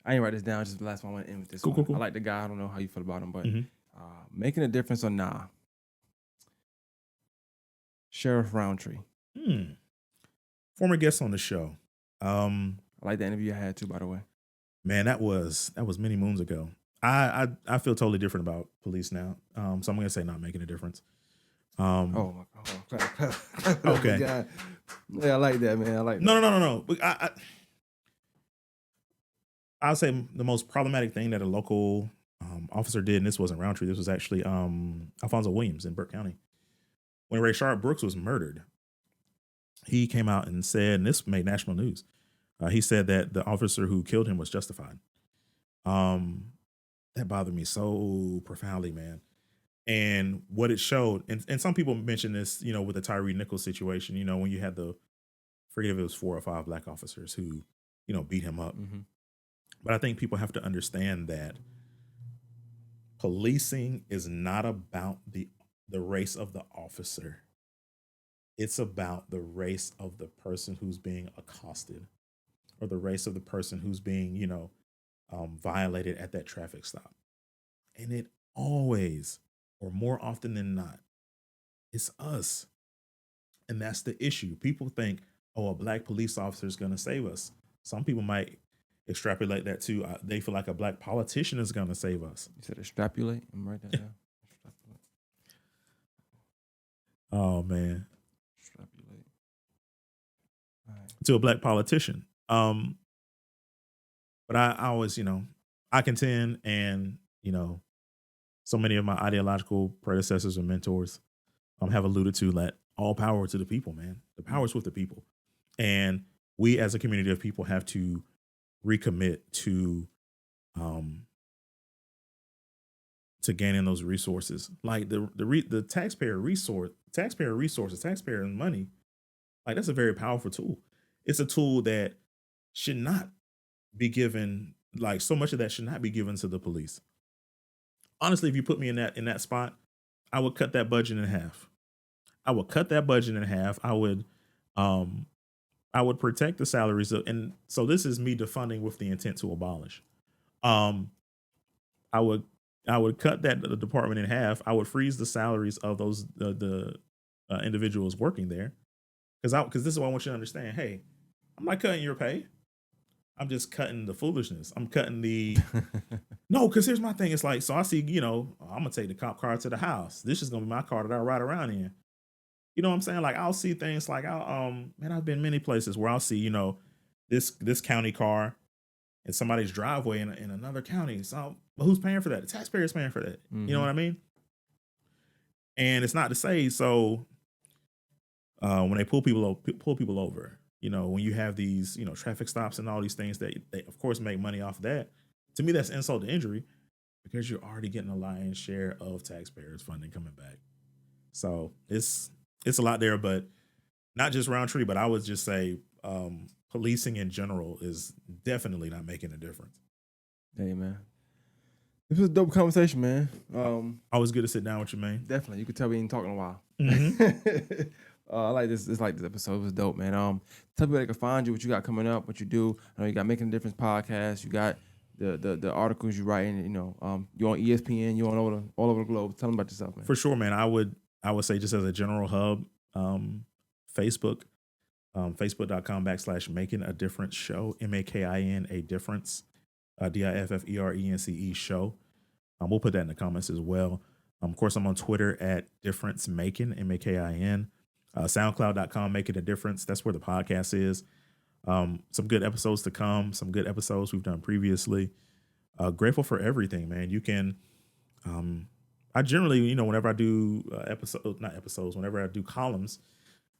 I ain't write this down. Just the last one I want to end with this one. Cool. I like the guy. I don't know how you feel about him, but Mhm. making a difference or nah. Sheriff Roundtree. Former guest on the show. I like the interview I had too, by the way. Man, that was many moons ago. I feel totally different about police now. So I'm gonna say not making a difference. Oh my God. Okay. Yeah, I like that, man. I like that. No. I'll say the most problematic thing that a local officer did, and this wasn't Roundtree, this was actually Alfonso Williams in Burke County. When Rayshard Brooks was murdered, he came out and said, and this made national news, he said that the officer who killed him was justified. That bothered me so profoundly, man. And what it showed, and some people mention this, with the Tyree Nichols situation, when you had forget if it was 4 or 5 Black officers who, beat him up. Mm-hmm. But I think people have to understand that policing is not about the race of the officer. It's about the race of the person who's being accosted, or the race of the person who's being, violated at that traffic stop. And it always, or more often than not, it's us. And that's the issue. People think, oh, a Black police officer is going to save us. Some people might extrapolate that too. They feel like a Black politician is going to save us. You said extrapolate? I'm right there. Extrapolate. Oh, man. Extrapolate. All right. To a Black politician. But I always, I contend, and, so many of my ideological predecessors and mentors have alluded to that all power to the people, man. The power is with the people. And we as a community of people have to recommit to gaining those resources. Like the taxpayer resources, taxpayer money, like, that's a very powerful tool. It's a tool that should not be given Like so much of that should not be given to the police. Honestly, if you put me in that spot, I would cut that budget in half. I would cut that budget in half. Um I would protect the salaries of, and so this is me defunding with the intent to abolish. Um I would I would cut that the department in half. I would freeze the salaries of those the individuals working there because this is what I want you to understand. Hey, I'm not cutting your pay. I'm just cutting the foolishness. I'm cutting the no, because here's my thing. It's like, so I see, I'm gonna take the cop car to the house. This is gonna be my car that I ride around in. You know what I'm saying? Like I'll see things like man, I've been many places where I'll see, this county car in somebody's driveway in another county. So but who's paying for that? The taxpayer's paying for that. You know Mhm. what I mean? And it's not to say so when they pull people over, when you have these, traffic stops and all these things that they of course make money off of that. To me, that's insult to injury because you're already getting a lion's share of taxpayers funding coming back. So it's a lot there, but not just Roundtree, but I would just say policing in general is definitely not making a difference. Hey man, this was a dope conversation, man. Always good to sit down with you, man. Definitely, you could tell we ain't talking in a while. Mhm. I like this. It's like this episode. It was dope, man. Tell people they can find you, what you got coming up, what you do. I know you got Making a Difference podcast. You got the articles you write, and you on ESPN. You on all over the globe. Tell them about yourself, man. For sure, man. I would say just as a general hub, Facebook, facebook.com/Making a Difference show, MAKIN a difference, DIFFERENCE show. We'll put that in the comments as well. Of course, I'm on Twitter at Difference Making, MAKIN. SoundCloud.com, Making a Difference. That's where the podcast is. Some good episodes to come, some good episodes we've done previously. Grateful for everything, man. You can, I generally, whenever I do not episodes, whenever I do columns,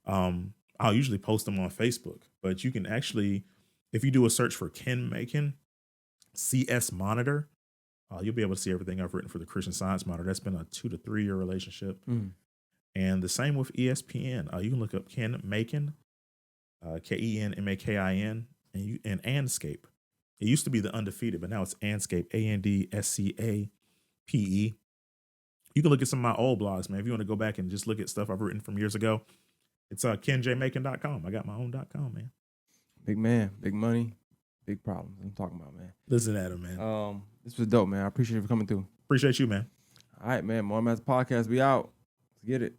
I'll usually post them on Facebook. But you can actually, if you do a search for Ken Makin, CS Monitor, you'll be able to see everything I've written for the Christian Science Monitor. That's been a 2 to 3 year relationship. Mm. And the same with ESPN. You can look up Ken Makin, KENMAKIN, and Anscape. It used to be the Undefeated, but now it's Anscape, ANDSCAPE. You can look at some of my old blogs, man. If you want to go back and just look at stuff I've written from years ago, it's kenjmakin.com. I got my own.com, man. Big man, big money, big problems. I'm talking about, man. Listen at him, man. This was dope, man. I appreciate you for coming through. Appreciate you, man. All right, man. More Matt's podcast. We out. Let's get it.